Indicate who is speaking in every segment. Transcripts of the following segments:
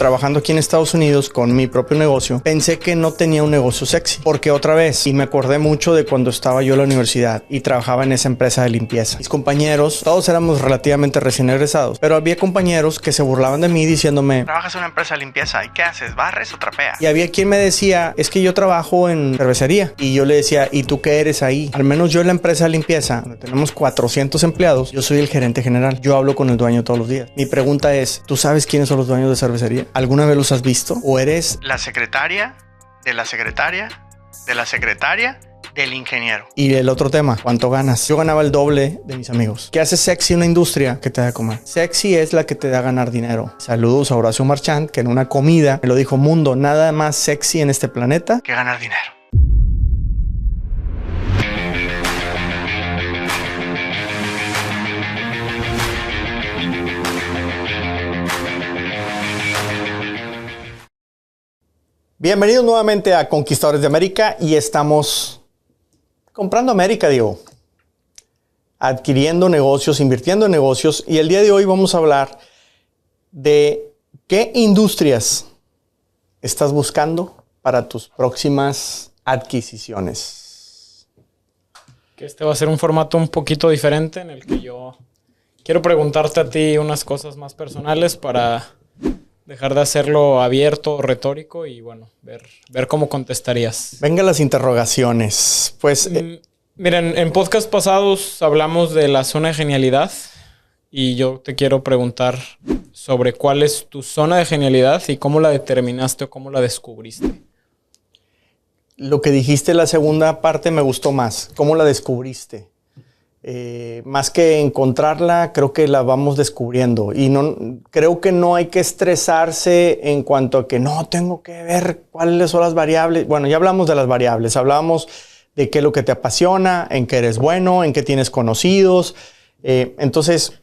Speaker 1: trabajando aquí en Estados Unidos con mi propio negocio, pensé que no tenía un negocio sexy. Porque otra vez, y me acordé mucho de cuando estaba yo en la universidad y trabajaba en esa empresa de limpieza. Mis compañeros, todos éramos relativamente recién egresados, pero había compañeros que se burlaban de mí diciéndome: ¿trabajas en una empresa de limpieza? ¿Y qué haces? ¿Barres o trapeas? Y había quien me decía: es que yo trabajo en cervecería. Y yo le decía: ¿y tú qué eres ahí? Al menos yo en la empresa de limpieza, donde tenemos 400 empleados, yo soy el gerente general. Yo hablo con el dueño todos los días. Mi pregunta es: ¿tú sabes quiénes son los dueños de cervecería? ¿Alguna vez los has visto? ¿O eres la secretaria de la secretaria de la secretaria del ingeniero? Y el otro tema: ¿cuánto ganas? Yo ganaba el doble de mis amigos. ¿Qué hace sexy una industria? Que te da de comer. Sexy es la que te da ganar dinero. Saludos a Horacio Marchand, que en una comida me lo dijo: mundo, nada más sexy en este planeta que ganar dinero. Bienvenidos nuevamente a Conquistadores de América, y estamos comprando América, digo, adquiriendo negocios, invirtiendo en negocios, y el día de hoy vamos a hablar de qué industrias estás buscando para tus próximas adquisiciones.
Speaker 2: Que este va a ser un formato un poquito diferente en el que yo quiero preguntarte a ti unas cosas más personales para dejar de hacerlo abierto, retórico, y bueno, ver cómo contestarías.
Speaker 1: Venga las interrogaciones. Pues,
Speaker 2: miren, en podcast pasados hablamos de la zona de genialidad, y yo te quiero preguntar sobre cuál es tu zona de genialidad y cómo la determinaste o cómo la descubriste.
Speaker 1: Lo que dijiste en la segunda parte me gustó más. ¿Cómo la descubriste? Más que encontrarla, creo que la vamos descubriendo. Y creo que no hay que estresarse en cuanto a que no tengo que ver cuáles son las variables. Bueno, ya hablamos de las variables. Hablamos de qué es lo que te apasiona, en qué eres bueno, en qué tienes conocidos. Entonces,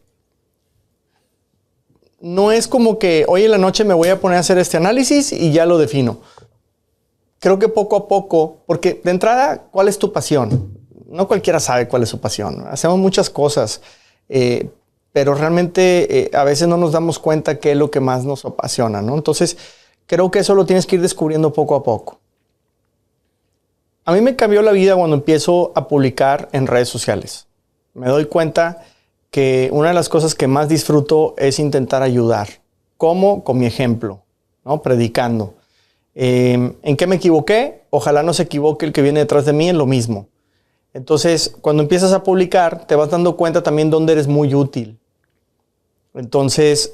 Speaker 1: no es como que hoy en la noche me voy a poner a hacer este análisis y ya lo defino. Creo que poco a poco, porque de entrada, ¿cuál es tu pasión? No cualquiera sabe cuál es su pasión. Hacemos muchas cosas, pero realmente a veces no nos damos cuenta qué es lo que más nos apasiona, ¿no? Entonces, creo que eso lo tienes que ir descubriendo poco a poco. A mí me cambió la vida cuando empiezo a publicar en redes sociales. Me doy cuenta que una de las cosas que más disfruto es intentar ayudar. ¿Cómo? Con mi ejemplo, ¿no? Predicando. ¿En qué me equivoqué? Ojalá no se equivoque el que viene detrás de mí en lo mismo. Entonces, cuando empiezas a publicar, te vas dando cuenta también dónde eres muy útil. Entonces,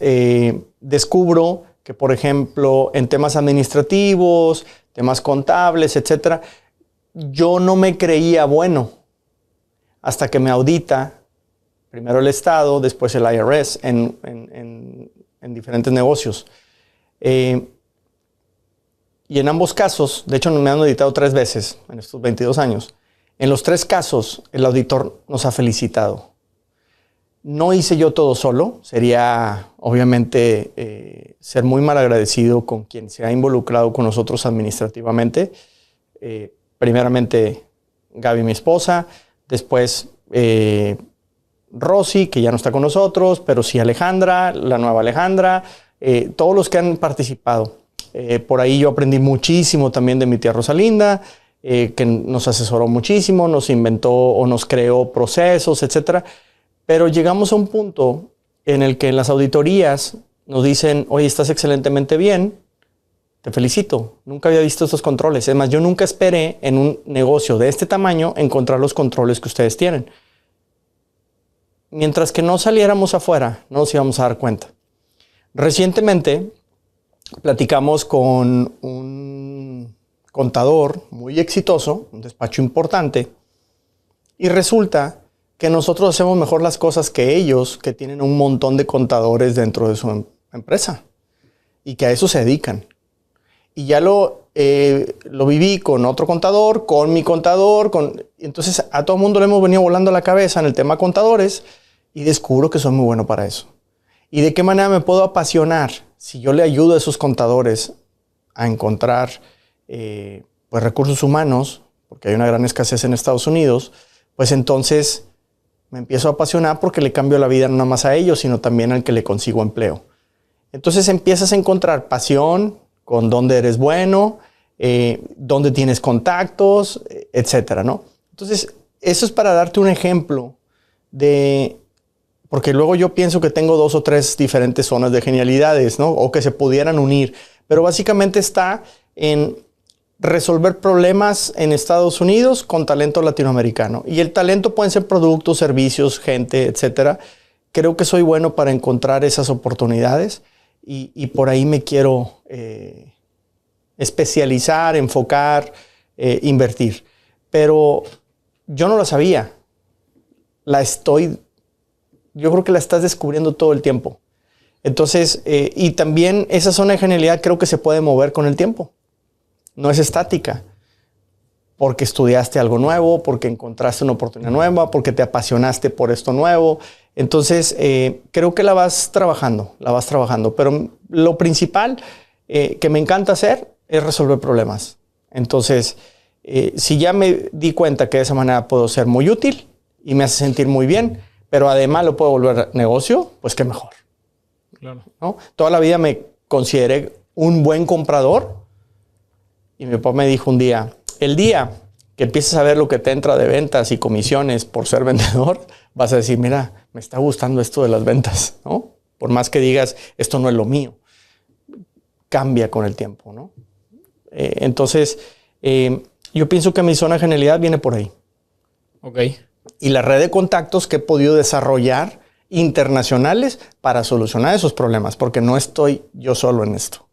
Speaker 1: descubro que, por ejemplo, en temas administrativos, temas contables, etcétera, yo no me creía bueno hasta que me audita primero el Estado, después el IRS en diferentes negocios. Y en ambos casos, de hecho me han auditado 3 veces en estos 22 años. En los 3 casos, el auditor nos ha felicitado. No hice yo todo solo. Sería, obviamente, ser muy mal agradecido con quien se ha involucrado con nosotros administrativamente. Primeramente, Gaby, mi esposa. Después, Rosy, que ya no está con nosotros, pero sí Alejandra, la nueva Alejandra. Todos los que han participado. Por ahí yo aprendí muchísimo también de mi tía Rosalinda, que nos asesoró muchísimo, nos inventó o nos creó procesos, etcétera. Pero llegamos a un punto en el que en las auditorías nos dicen: oye, estás excelentemente bien, te felicito, nunca había visto estos controles. Es más, yo nunca esperé en un negocio de este tamaño encontrar los controles que ustedes tienen. Mientras que no saliéramos afuera, no nos íbamos a dar cuenta. Recientemente platicamos con un contador muy exitoso, un despacho importante, y resulta que nosotros hacemos mejor las cosas que ellos, que tienen un montón de contadores dentro de su empresa y que a eso se dedican. Y ya lo viví con otro contador, con mi contador, entonces a todo el mundo le hemos venido volando la cabeza en el tema contadores, y descubro que soy muy bueno para eso. ¿Y de qué manera me puedo apasionar si yo le ayudo a esos contadores a encontrar pues recursos humanos, porque hay una gran escasez en Estados Unidos? Pues entonces me empiezo a apasionar porque le cambio la vida no nada más a ellos, sino también al que le consigo empleo. Entonces empiezas a encontrar pasión con dónde eres bueno, dónde tienes contactos, etcétera, ¿no? Entonces, eso es para darte un ejemplo de... Porque luego yo pienso que tengo 2 o 3 diferentes zonas de genialidades, ¿no? O que se pudieran unir. Pero básicamente está en resolver problemas en Estados Unidos con talento latinoamericano. Y el talento pueden ser productos, servicios, gente, etcétera. Creo que soy bueno para encontrar esas oportunidades y por ahí me quiero especializar, enfocar, invertir. Pero yo no lo sabía. Yo creo que la estás descubriendo todo el tiempo. Entonces, y también esa zona de genialidad creo que se puede mover con el tiempo. No es estática. Porque estudiaste algo nuevo, porque encontraste una oportunidad nueva, porque te apasionaste por esto nuevo. Entonces, creo que la vas trabajando. Pero lo principal que me encanta hacer es resolver problemas. Entonces, si ya me di cuenta que de esa manera puedo ser muy útil y me hace sentir muy bien, pero además lo puedo volver negocio, pues qué mejor.
Speaker 2: Claro.
Speaker 1: ¿No? Toda la vida me consideré un buen comprador y mi papá me dijo un día, el día que empieces a ver lo que te entra de ventas y comisiones por ser vendedor, vas a decir, mira, me está gustando esto de las ventas, ¿no? Por más que digas, esto no es lo mío. Cambia con el tiempo, ¿no? Entonces, yo pienso que mi zona de genialidad viene por ahí.
Speaker 2: Ok.
Speaker 1: Y la red de contactos que he podido desarrollar internacionales para solucionar esos problemas, porque no estoy yo solo en esto.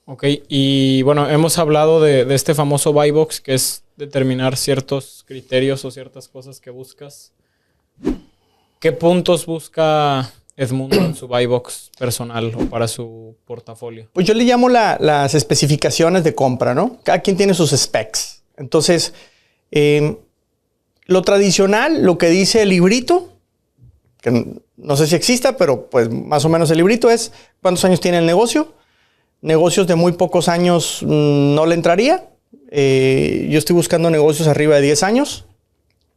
Speaker 2: Ok, y bueno, hemos hablado de este famoso buy box, que es determinar ciertos criterios o ciertas cosas que buscas. ¿Qué puntos busca Edmundo en su buy box personal o para su portafolio?
Speaker 1: Pues yo le llamo las especificaciones de compra, ¿no? Cada quien tiene sus specs. Entonces, lo tradicional, lo que dice el librito, que no sé si exista, pero pues más o menos el librito es cuántos años tiene el negocio. Negocios de muy pocos años no le entraría. Yo estoy buscando negocios arriba de 10 años,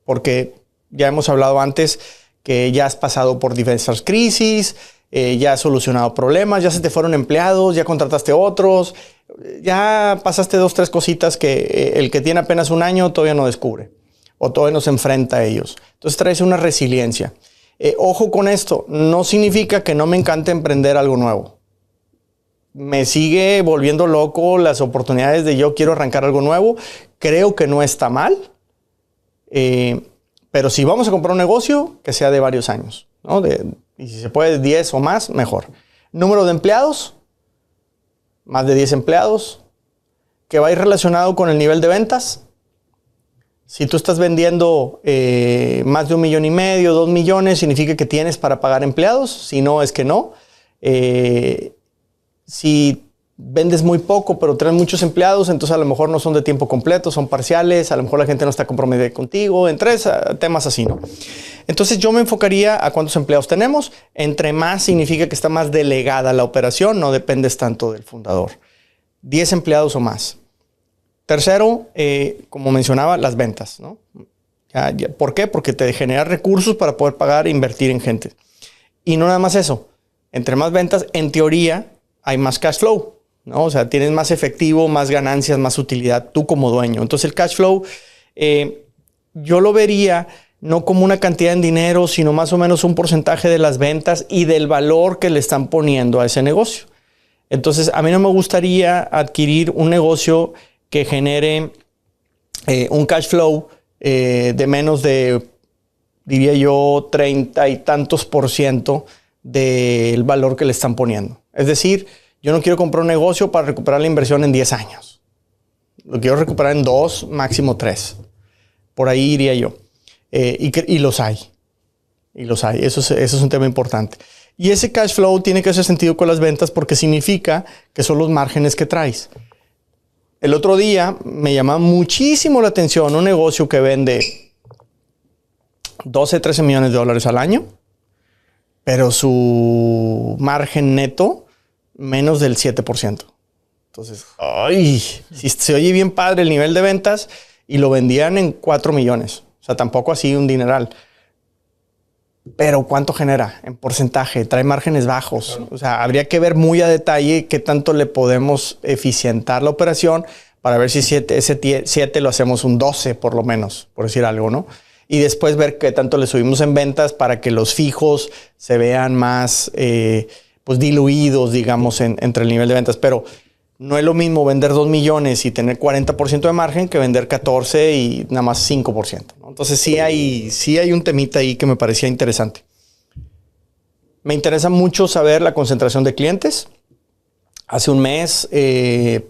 Speaker 1: porque ya hemos hablado antes que ya has pasado por diversas crisis, ya has solucionado problemas, ya se te fueron empleados, ya contrataste otros, ya pasaste 2, 3 cositas que el que tiene apenas un año todavía no descubre o todavía no se enfrenta a ellos. Entonces traes una resiliencia. Ojo con esto, no significa que no me encante emprender algo nuevo. Me sigue volviendo loco las oportunidades de yo quiero arrancar algo nuevo. Creo que no está mal. Pero si vamos a comprar un negocio, que sea de varios años, ¿no? Y si se puede 10 o más, mejor. Número de empleados, más de 10 empleados, que va a ir relacionado con el nivel de ventas. Si tú estás vendiendo más de 1,5 millones, 2 millones, significa que tienes para pagar empleados. Si no, es que no. Si vendes muy poco, pero traes muchos empleados, entonces a lo mejor no son de tiempo completo, son parciales, a lo mejor la gente no está comprometida contigo, entre temas así, ¿no? Entonces yo me enfocaría a cuántos empleados tenemos. Entre más significa que está más delegada la operación, no dependes tanto del fundador. 10 empleados o más. Tercero, como mencionaba, las ventas, ¿no? ¿Por qué? Porque te genera recursos para poder pagar e invertir en gente. Y no nada más eso. Entre más ventas, en teoría, hay más cash flow, ¿no? O sea, tienes más efectivo, más ganancias, más utilidad tú como dueño. Entonces el cash flow, yo lo vería no como una cantidad en dinero, sino más o menos un porcentaje de las ventas y del valor que le están poniendo a ese negocio. Entonces, a mí no me gustaría adquirir un negocio que genere un cash flow de menos de, diría yo, 30 y tantos % del valor que le están poniendo. Es decir, yo no quiero comprar un negocio para recuperar la inversión en 10 años. Lo quiero recuperar en 2, máximo 3. Por ahí iría yo. Y los hay. Y los hay. Eso es un tema importante. Y ese cash flow tiene que hacer sentido con las ventas porque significa que son los márgenes que traes. El otro día me llamaba muchísimo la atención un negocio que vende 12, 13 millones de dólares al año, pero su margen neto menos del 7%. Entonces, ¡ay! Si se oye bien padre el nivel de ventas y lo vendían en 4 millones. O sea, tampoco así un dineral. Pero ¿cuánto genera en porcentaje? Trae márgenes bajos.
Speaker 2: Claro.
Speaker 1: O sea, habría que ver muy a detalle qué tanto le podemos eficientar la operación para ver si ese 7 lo hacemos un 12 por lo menos, por decir algo, ¿no? Y después ver qué tanto le subimos en ventas para que los fijos se vean más pues diluidos, digamos, entre el nivel de ventas. Pero no es lo mismo vender 2 millones y tener 40% de margen que vender 14 y nada más 5%, ¿no? Entonces sí hay un temita ahí que me parecía interesante. Me interesa mucho saber la concentración de clientes. Hace un mes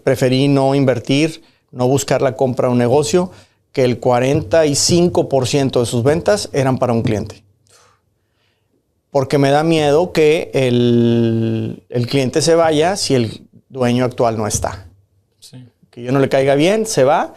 Speaker 1: preferí no invertir, no buscar la compra de un negocio, que el 45% de sus ventas eran para un cliente. Porque me da miedo que el cliente se vaya si el dueño actual no está.
Speaker 2: Sí.
Speaker 1: Que yo no le caiga bien, se va.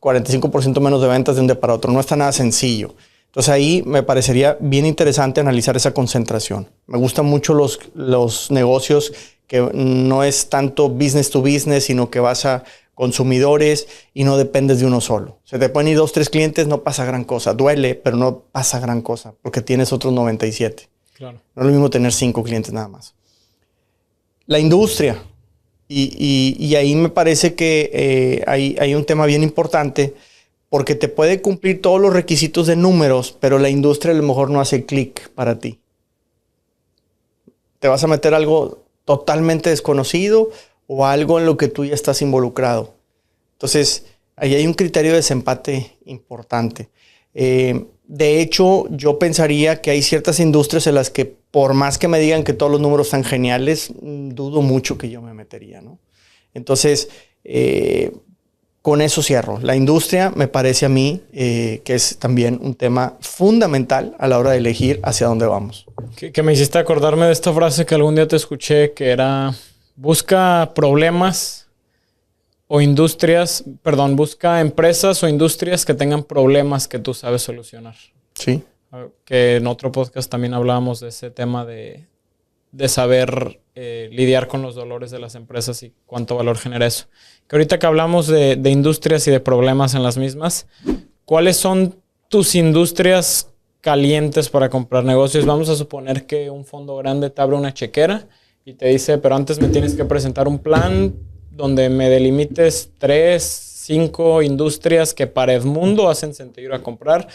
Speaker 1: 45% menos de ventas de un día para otro. No está nada sencillo. Entonces ahí me parecería bien interesante analizar esa concentración. Me gustan mucho los negocios que no es tanto business to business, sino que vas a consumidores y no dependes de uno solo. Se te pueden ir 2, 3 clientes, no pasa gran cosa. Duele, pero no pasa gran cosa porque tienes otros 97.
Speaker 2: Claro.
Speaker 1: No es lo mismo tener 5 clientes nada más. La industria. Y ahí me parece que hay un tema bien importante porque te puede cumplir todos los requisitos de números, pero la industria a lo mejor no hace clic para ti. Te vas a meter algo totalmente desconocido o algo en lo que tú ya estás involucrado. Entonces, ahí hay un criterio de desempate importante. De hecho, yo pensaría que hay ciertas industrias en las que, por más que me digan que todos los números están geniales, dudo mucho que yo me metería, ¿no? Entonces, con eso cierro. La industria me parece a mí que es también un tema fundamental a la hora de elegir hacia dónde vamos.
Speaker 2: Que me hiciste acordarme de esta frase que algún día te escuché, que era: busca problemas o industrias, perdón, busca empresas o industrias que tengan problemas que tú sabes solucionar.
Speaker 1: Sí.
Speaker 2: Que en otro podcast también hablábamos de ese tema de saber lidiar con los dolores de las empresas y cuánto valor genera eso. Que ahorita que hablamos de industrias y de problemas en las mismas, ¿cuáles son tus industrias calientes para comprar negocios? Vamos a suponer que un fondo grande te abre una chequera y te dice, pero antes me tienes que presentar un plan donde me delimites 3, 5 industrias que para Edmundo hacen sentido ir a comprar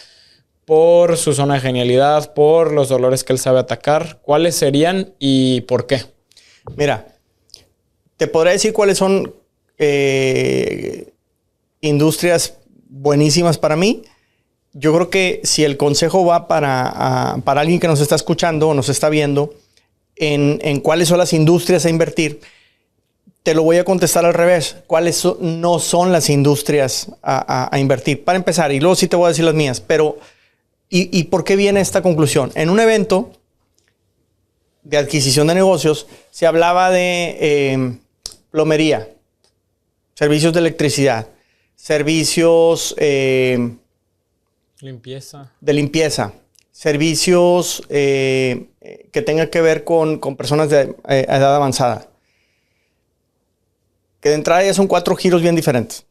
Speaker 2: por su zona de genialidad, por los dolores que él sabe atacar. ¿Cuáles serían y por qué?
Speaker 1: Mira, te podré decir cuáles son industrias buenísimas para mí. Yo creo que si el consejo va para alguien que nos está escuchando o nos está viendo, en cuáles son las industrias a invertir, te lo voy a contestar al revés. ¿Cuáles no son las industrias a invertir? Para empezar, y luego sí te voy a decir las mías, pero ¿y por qué viene esta conclusión? En un evento de adquisición de negocios se hablaba de plomería, servicios de electricidad, servicios
Speaker 2: limpieza,
Speaker 1: servicios que tengan que ver con personas de edad avanzada. Que de entrada ya son 4 giros bien diferentes.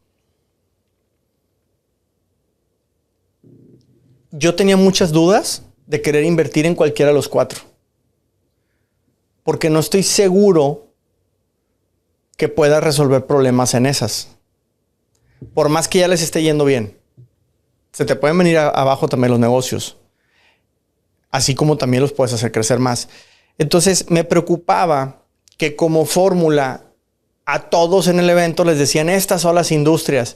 Speaker 1: Yo tenía muchas dudas de querer invertir en cualquiera de los 4. Porque no estoy seguro que pueda resolver problemas en esas. Por más que ya les esté yendo bien. Se te pueden venir abajo también los negocios. Así como también los puedes hacer crecer más. Entonces me preocupaba que como fórmula a todos en el evento les decían, estas son las industrias.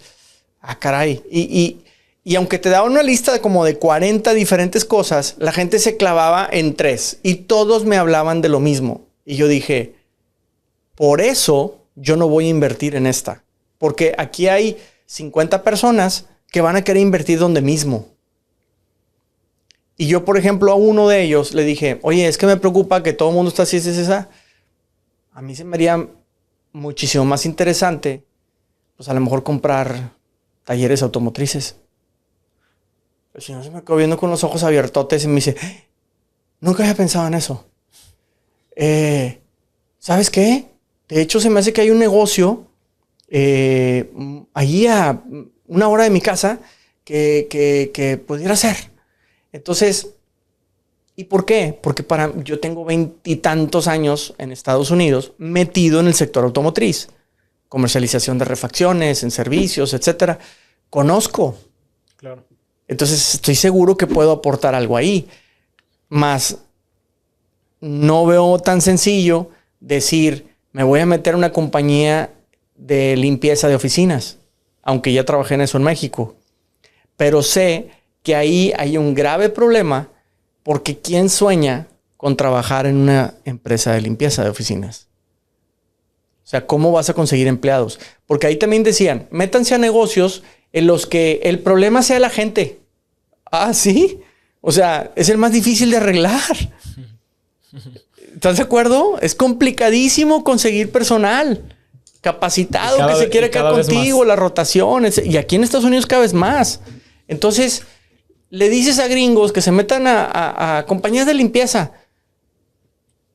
Speaker 1: Ah, caray. Y aunque te daban una lista de como de 40 diferentes cosas, la gente se clavaba en 3 y todos me hablaban de lo mismo. Y yo dije, por eso yo no voy a invertir en esta. Porque aquí hay 50 personas que van a querer invertir donde mismo. Y yo, por ejemplo, a uno de ellos le dije, oye, es que me preocupa que todo el mundo está así, esa. A mí se me haría muchísimo más interesante, pues a lo mejor comprar talleres automotrices. El señor se me quedó viendo con los ojos abiertotes y me dice, nunca había pensado en eso. ¿Sabes qué? De hecho, se me hace que hay un negocio allí a 1 hora de mi casa que pudiera ser. Entonces, ¿Y por qué? Porque yo tengo 20 y tantos años en Estados Unidos metido en el sector automotriz, comercialización de refacciones, en servicios, etcétera. Conozco.
Speaker 2: Claro.
Speaker 1: Entonces estoy seguro que puedo aportar algo ahí. Más no veo tan sencillo decir, me voy a meter a una compañía de limpieza de oficinas, aunque ya trabajé en eso en México. Pero sé que ahí hay un grave problema porque ¿quién sueña con trabajar en una empresa de limpieza de oficinas? O sea, ¿cómo vas a conseguir empleados? Porque ahí también decían, métanse a negocios en los que el problema sea la gente. Ah, ¿sí? O sea, es el más difícil de arreglar. ¿Estás de acuerdo? Es complicadísimo conseguir personal capacitado que se quiera quedar contigo, las rotaciones. Y aquí en Estados Unidos cada vez más. Entonces, le dices a gringos que se metan a compañías de limpieza.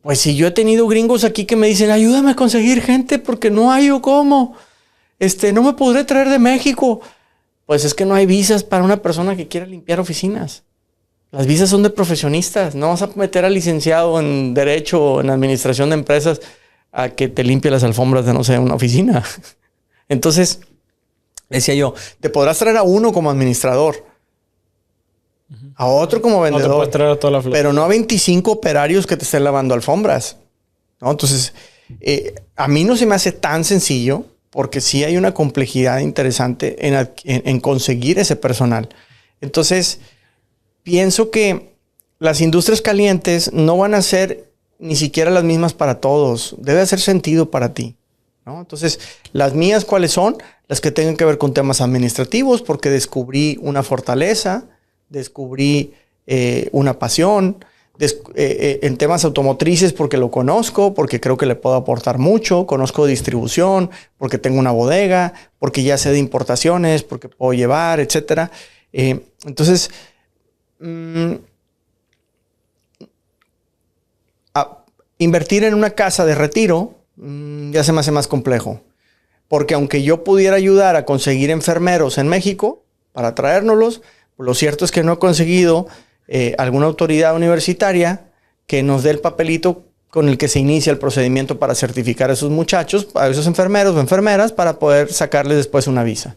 Speaker 1: Pues si yo he tenido gringos aquí que me dicen, ayúdame a conseguir gente porque no hay o cómo. No me podré traer de México. Pues es que no hay visas para una persona que quiera limpiar oficinas. Las visas son de profesionistas. No vas a meter al licenciado en Derecho o en Administración de Empresas a que te limpie las alfombras de, no sé, una oficina. Entonces, decía yo, te podrás traer a uno como administrador, a otro como vendedor,
Speaker 2: No te puedes traer a toda la flota,
Speaker 1: pero no a 25 operarios que te estén lavando alfombras, ¿no? Entonces, a mí no se me hace tan sencillo porque sí hay una complejidad interesante en conseguir ese personal. Entonces, pienso que las industrias calientes no van a ser ni siquiera las mismas para todos. Debe hacer sentido para ti, ¿no? Entonces, las mías, ¿cuáles son? Las que tengan que ver con temas administrativos, porque descubrí una fortaleza, descubrí una pasión. En temas automotrices, porque lo conozco, porque creo que le puedo aportar mucho. Conozco distribución, porque tengo una bodega, porque ya sé de importaciones, porque puedo llevar, etcétera. Entonces, invertir en una casa de retiro ya se me hace más complejo. Porque aunque yo pudiera ayudar a conseguir enfermeros en México para traérnoslos, lo cierto es que no he conseguido alguna autoridad universitaria que nos dé el papelito con el que se inicia el procedimiento para certificar a esos muchachos, a esos enfermeros o enfermeras, para poder sacarles después una visa.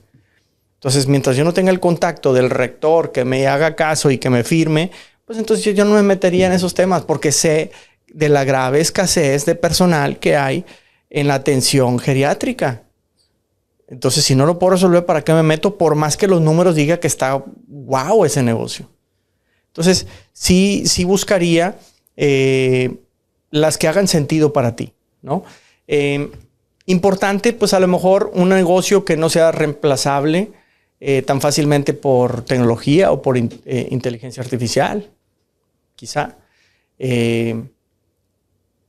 Speaker 1: Entonces, mientras yo no tenga el contacto del rector que me haga caso y que me firme, pues entonces yo no me metería en esos temas porque sé de la grave escasez de personal que hay en la atención geriátrica. Entonces, si no lo puedo resolver, ¿para qué me meto? Por más que los números digan que está wow ese negocio. Entonces, sí buscaría las que hagan sentido para ti, ¿no? Importante, pues a lo mejor un negocio que no sea reemplazable tan fácilmente por tecnología o por inteligencia artificial, quizá.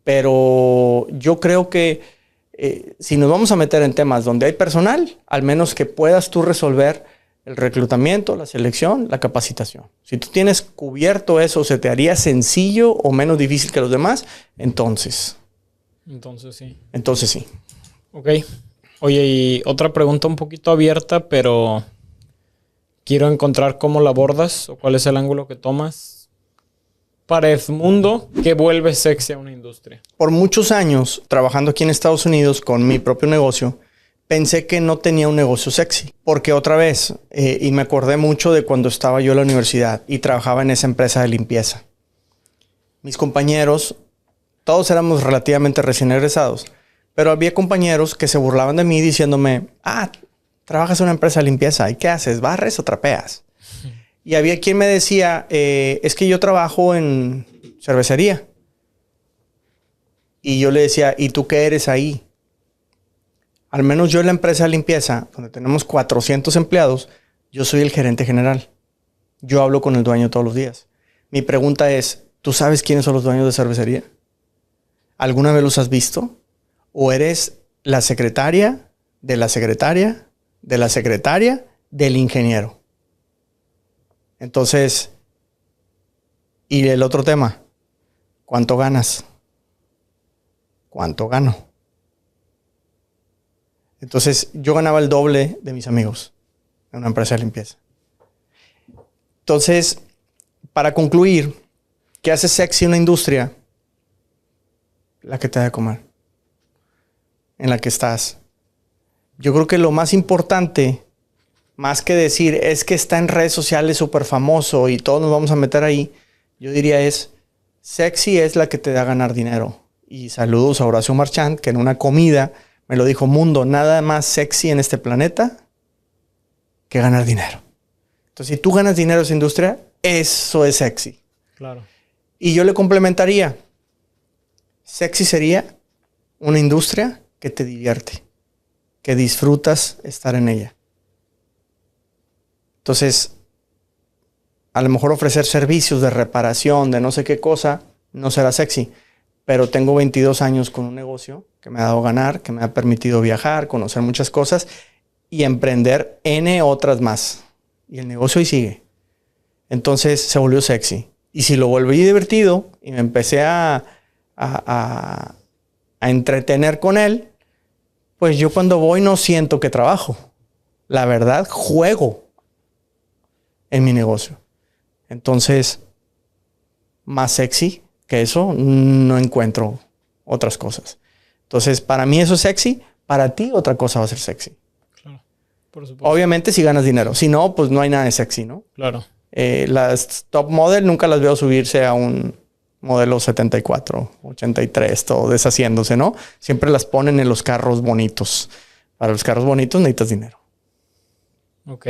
Speaker 1: Pero yo creo que si nos vamos a meter en temas donde hay personal, al menos que puedas tú resolver el reclutamiento, la selección, la capacitación. Si tú tienes cubierto eso, ¿se te haría sencillo o menos difícil que los demás? Entonces
Speaker 2: sí.
Speaker 1: Entonces sí.
Speaker 2: Ok. Oye, y otra pregunta un poquito abierta, pero quiero encontrar cómo la abordas o cuál es el ángulo que tomas. Para Edmundo, ¿qué vuelve sexy a una industria?
Speaker 1: Por muchos años, trabajando aquí en Estados Unidos con mi propio negocio, pensé que no tenía un negocio sexy. Porque otra vez, y me acordé mucho de cuando estaba yo en la universidad y trabajaba en esa empresa de limpieza. Mis compañeros, todos éramos relativamente recién egresados, pero había compañeros que se burlaban de mí diciéndome, trabajas en una empresa de limpieza, ¿y qué haces? ¿Barres o trapeas? Y había quien me decía, es que yo trabajo en cervecería. Y yo le decía, ¿y tú qué eres ahí? Al menos yo en la empresa de limpieza, donde tenemos 400 empleados, yo soy el gerente general. Yo hablo con el dueño todos los días. Mi pregunta es, ¿tú sabes quiénes son los dueños de cervecería? ¿Alguna vez los has visto? ¿O eres la secretaria de la secretaria de la secretaria del ingeniero? Entonces, y el otro tema, ¿cuánto ganas? ¿Cuánto gano? Entonces, yo ganaba el doble de mis amigos en una empresa de limpieza. Entonces, para concluir, ¿Qué hace sexy una industria? La que te da de comer. En la que estás. Yo creo que lo más importante, más que decir, es que está en redes sociales súper famoso y todos nos vamos a meter ahí, yo diría es, sexy es la que te da a ganar dinero. Y saludos a Horacio Marchand, que en una comida me lo dijo, mundo, nada más sexy en este planeta que ganar dinero. Entonces, si tú ganas dinero en esa industria, eso es sexy.
Speaker 2: Claro.
Speaker 1: Y yo le complementaría, sexy sería una industria que te divierte, que disfrutas estar en ella. Entonces, a lo mejor ofrecer servicios de reparación, de no sé qué cosa, no será sexy. Pero tengo 22 años con un negocio que me ha dado ganar, que me ha permitido viajar, conocer muchas cosas y emprender N otras más. Y el negocio ahí sigue. Entonces se volvió sexy. Y si lo volví divertido y me empecé a entretener con él, pues yo cuando voy no siento que trabajo. La verdad, juego en mi negocio. Entonces, más sexy que eso, no encuentro otras cosas. Entonces, para mí eso es sexy. Para ti, otra cosa va a ser sexy.
Speaker 2: Claro, por supuesto.
Speaker 1: Obviamente, si ganas dinero. Si no, pues no hay nada de sexy, ¿no?
Speaker 2: Claro.
Speaker 1: Las top model nunca las veo subirse a un modelo 74, 83, todo deshaciéndose, ¿no? Siempre las ponen en los carros bonitos. Para los carros bonitos necesitas dinero.
Speaker 2: Ok,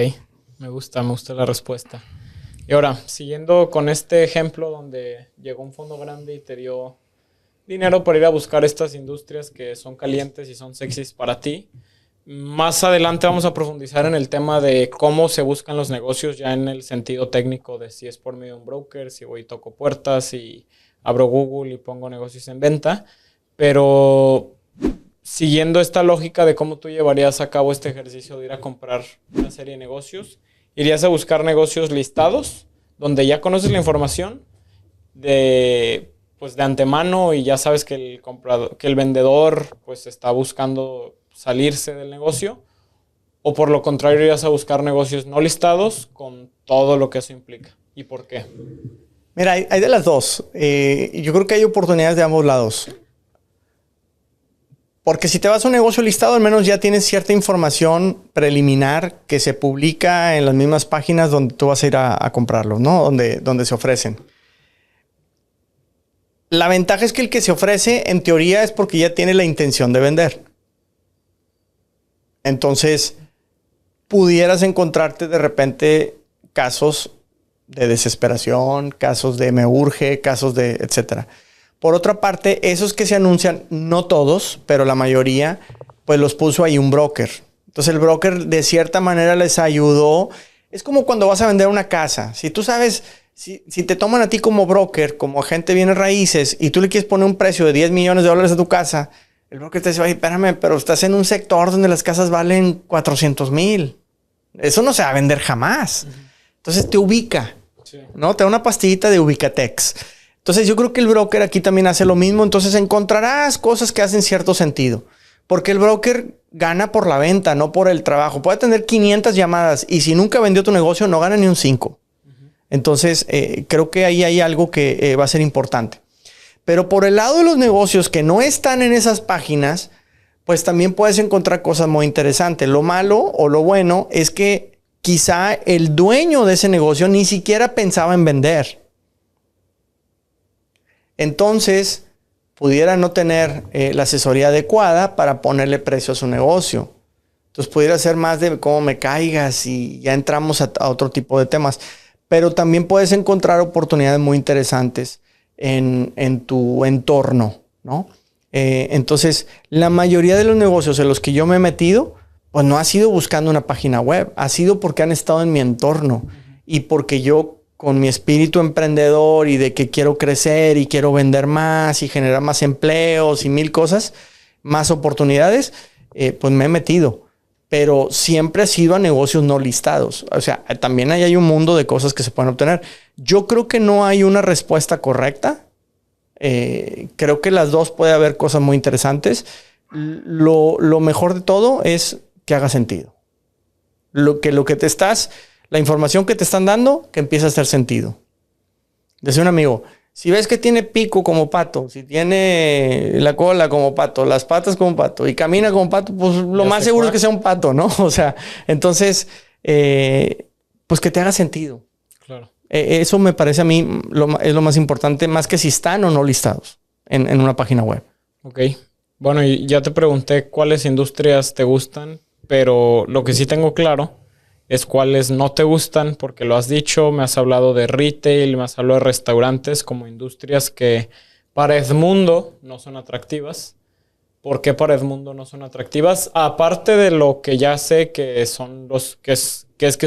Speaker 2: me gusta la respuesta. Y ahora, siguiendo con este ejemplo donde llegó un fondo grande y te dio dinero para ir a buscar estas industrias que son calientes y son sexys para ti. Más adelante vamos a profundizar en el tema de cómo se buscan los negocios ya en el sentido técnico de si es por medio de un broker, si voy y toco puertas, si abro Google y pongo negocios en venta. Pero siguiendo esta lógica de cómo tú llevarías a cabo este ejercicio de ir a comprar una serie de negocios, irías a buscar negocios listados donde ya conoces la información de antemano y ya sabes que el comprador, que el vendedor pues está buscando salirse del negocio, o por lo contrario irías a buscar negocios no listados con todo lo que eso implica. ¿Y por qué?
Speaker 1: Mira, hay de las dos. Yo creo que hay oportunidades de ambos lados. Porque si te vas a un negocio listado, al menos ya tienes cierta información preliminar que se publica en las mismas páginas donde tú vas a ir a comprarlo, ¿no? Donde se ofrecen. La ventaja es que el que se ofrece, en teoría, es porque ya tiene la intención de vender. Entonces, pudieras encontrarte de repente casos de desesperación, casos de me urge, casos de etcétera. Por otra parte, esos que se anuncian, no todos, pero la mayoría, pues los puso ahí un broker. Entonces el broker de cierta manera les ayudó. Es como cuando vas a vender una casa. Si tú sabes, si te toman a ti como broker, como agente de bienes raíces, y tú le quieres poner un precio de $10 millones a tu casa, el broker te dice, oye, espérame, pero estás en un sector donde las casas valen 400,000. Eso no se va a vender jamás. Entonces te ubica, ¿no? Te da una pastillita de Ubicatex. Entonces yo creo que el broker aquí también hace lo mismo. Entonces encontrarás cosas que hacen cierto sentido. Porque el broker gana por la venta, no por el trabajo. Puede tener 500 llamadas y si nunca vendió tu negocio no gana ni un 5. Entonces creo que ahí hay algo que va a ser importante. Pero por el lado de los negocios que no están en esas páginas, pues también puedes encontrar cosas muy interesantes. Lo malo o lo bueno es que quizá el dueño de ese negocio ni siquiera pensaba en vender. Entonces, pudiera no tener la asesoría adecuada para ponerle precio a su negocio. Entonces, pudiera ser más de cómo me caigas y ya entramos a otro tipo de temas. Pero también puedes encontrar oportunidades muy interesantes en tu entorno, ¿no? Entonces, la mayoría de los negocios en los que yo me he metido, pues no ha sido buscando una página web. Ha sido porque han estado en mi entorno y porque yo, con mi espíritu emprendedor y de que quiero crecer y quiero vender más y generar más empleos y mil cosas, más oportunidades, pues me he metido. Pero siempre ha sido a negocios no listados. O sea, también hay un mundo de cosas que se pueden obtener. Yo creo que no hay una respuesta correcta. Creo que las dos puede haber cosas muy interesantes. Lo mejor de todo es que haga sentido. La información que te están dando, que empiece a hacer sentido. Decía un amigo, Si ves que tiene pico como pato, si tiene la cola como pato, las patas como pato y camina como pato, pues lo más seguro es que sea un pato, ¿no? O sea, entonces, pues que te haga sentido.
Speaker 2: Claro.
Speaker 1: Eso me parece a mí es lo más importante, más que si están o no listados en una página web.
Speaker 2: Ok. Bueno, y ya te pregunté cuáles industrias te gustan, pero lo que sí tengo claro es cuáles no te gustan, porque lo has dicho, me has hablado de retail, me has hablado de restaurantes como industrias que para Edmundo no son atractivas. ¿Por qué para Edmundo no son atractivas? Aparte de lo que ya sé que son que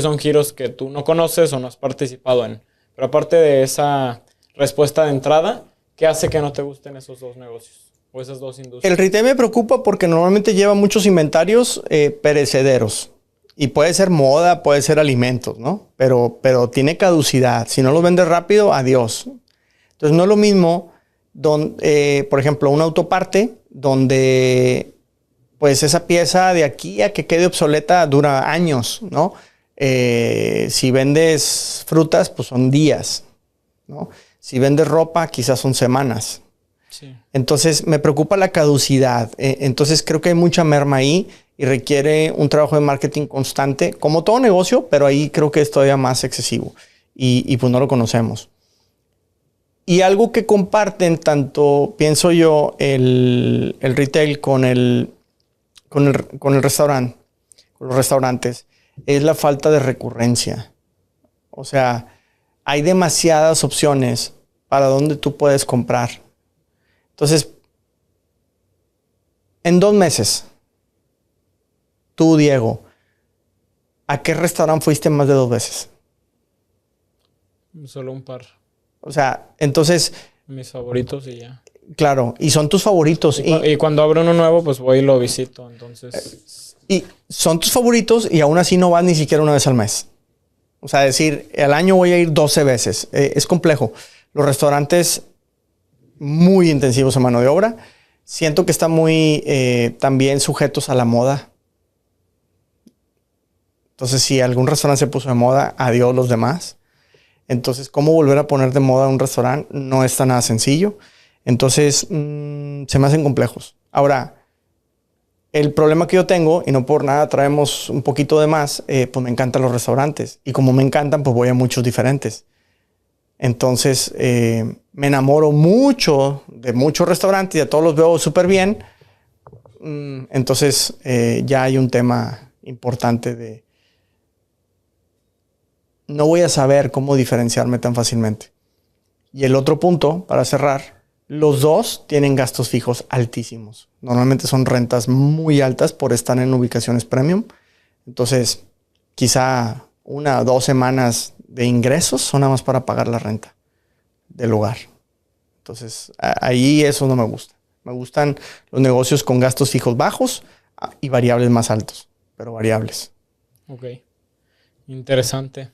Speaker 2: son giros que tú no conoces o no has participado en. Pero aparte de esa respuesta de entrada, ¿qué hace que no te gusten esos dos negocios o esas dos industrias?
Speaker 1: El retail me preocupa porque normalmente lleva muchos inventarios perecederos. Y puede ser moda, puede ser alimentos, ¿no? Pero tiene caducidad. Si no lo vendes rápido, adiós. Entonces no es lo mismo, por ejemplo, una autoparte donde pues esa pieza de aquí a que quede obsoleta dura años, ¿no? Si vendes frutas, pues son días, ¿no? Si vendes ropa, quizás son semanas.
Speaker 2: Sí.
Speaker 1: Entonces me preocupa la caducidad. Entonces creo que hay mucha merma ahí y requiere un trabajo de marketing constante, como todo negocio, pero ahí creo que es todavía más excesivo y pues no lo conocemos. Y algo que comparten tanto, pienso yo, el retail con el restaurante, con los restaurantes, es la falta de recurrencia. O sea, hay demasiadas opciones para donde tú puedes comprar. Entonces, en 2 meses, tú, Diego, ¿a qué restaurante fuiste más de 2 veces?
Speaker 2: Solo un par.
Speaker 1: O sea, entonces...
Speaker 2: Mis favoritos y ya.
Speaker 1: Claro, y son tus favoritos.
Speaker 2: Y cuando abro uno nuevo, pues voy y lo visito, entonces...
Speaker 1: Y son tus favoritos y aún así no vas ni siquiera una vez al mes. O sea, decir, al año voy a ir 12 veces. Es complejo. Los restaurantes muy intensivos en mano de obra. Siento que están muy también sujetos a la moda. Entonces, si algún restaurante se puso de moda, adiós los demás. Entonces, ¿cómo volver a poner de moda un restaurante? No está nada sencillo. Entonces, se me hacen complejos. Ahora, el problema que yo tengo, y no por nada traemos un poquito de más, pues me encantan los restaurantes. Y como me encantan, pues voy a muchos diferentes. Entonces, me enamoro mucho de muchos restaurantes y a todos los veo súper bien. Entonces, ya hay un tema importante de... No voy a saber cómo diferenciarme tan fácilmente. Y el otro punto, para cerrar, los dos tienen gastos fijos altísimos. Normalmente son rentas muy altas por estar en ubicaciones premium. Entonces, quizá 1 o 2 semanas de ingresos son nada más para pagar la renta del lugar. Entonces, ahí eso no me gusta. Me gustan los negocios con gastos fijos bajos y variables más altos, pero variables.
Speaker 2: Ok, interesante.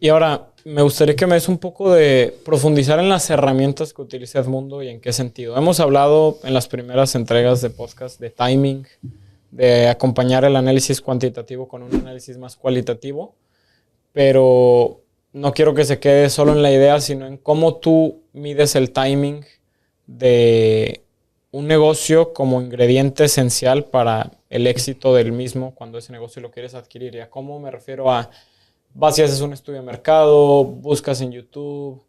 Speaker 2: Y ahora, me gustaría que me des un poco de profundizar en las herramientas que utiliza Edmundo y en qué sentido. Hemos hablado en las primeras entregas de podcast de timing, de acompañar el análisis cuantitativo con un análisis más cualitativo, pero no quiero que se quede solo en la idea, sino en cómo tú mides el timing de un negocio como ingrediente esencial para el éxito del mismo cuando ese negocio lo quieres adquirir. ¿Y a cómo me refiero? A vas y haces un estudio de mercado, buscas en YouTube,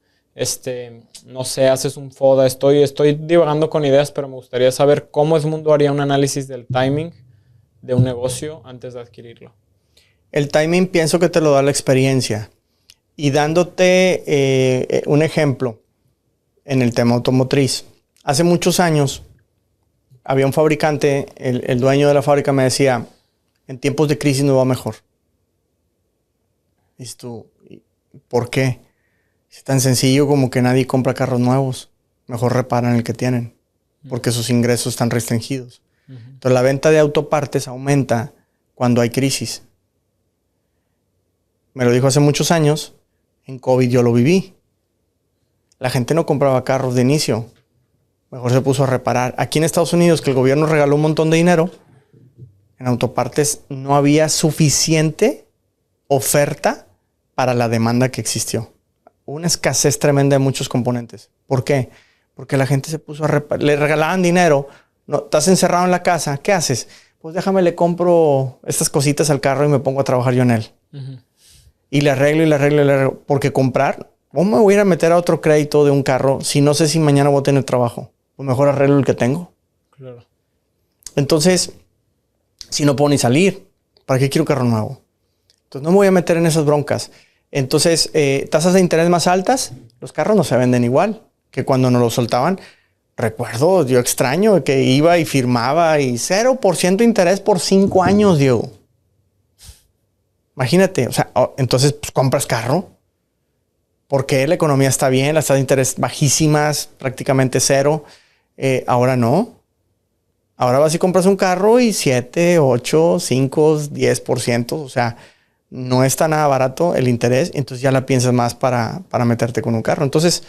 Speaker 2: no sé, haces un FODA. Estoy divagando con ideas, pero me gustaría saber cómo Edmundo haría un análisis del timing de un negocio antes de adquirirlo.
Speaker 1: El timing pienso que te lo da la experiencia. Y dándote un ejemplo en el tema automotriz. Hace muchos años había un fabricante, el dueño de la fábrica me decía, en tiempos de crisis no va mejor. Dices tú, ¿por qué? Es tan sencillo como que nadie compra carros nuevos. Mejor reparan el que tienen, porque sus ingresos están restringidos. Entonces la venta de autopartes aumenta cuando hay crisis. Me lo dijo hace muchos años. En COVID yo lo viví. La gente no compraba carros de inicio. Mejor se puso a reparar. Aquí en Estados Unidos, que el gobierno regaló un montón de dinero, en autopartes no había suficiente oferta para la demanda que existió. hubo una escasez tremenda de muchos componentes. ¿Por qué? Porque la gente se puso le regalaban dinero. No, estás encerrado en la casa, ¿qué haces? Pues déjame, le compro estas cositas al carro y me pongo a trabajar yo en él. Y le arreglo y le arreglo y le arreglo. Porque comprar, ¿cómo me voy a ir a meter a otro crédito de un carro si no sé si mañana voy a tener trabajo? Pues mejor arreglo el que tengo.
Speaker 2: Claro.
Speaker 1: Entonces, si no puedo ni salir, ¿para qué quiero un carro nuevo? Entonces no me voy a meter en esas broncas. Entonces, tasas de interés más altas, los carros no se venden igual que cuando nos los soltaban. Recuerdo, yo extraño que iba y firmaba y 0% de interés por 5 años, Diego. Imagínate, o sea, entonces pues, compras carro. Porque la economía está bien, las tasas de interés bajísimas, prácticamente cero. Ahora no. Ahora vas y compras un carro y 7, 8, 5, 10%. O sea, no está nada barato el interés. Entonces ya la piensas más para meterte con un carro. Entonces,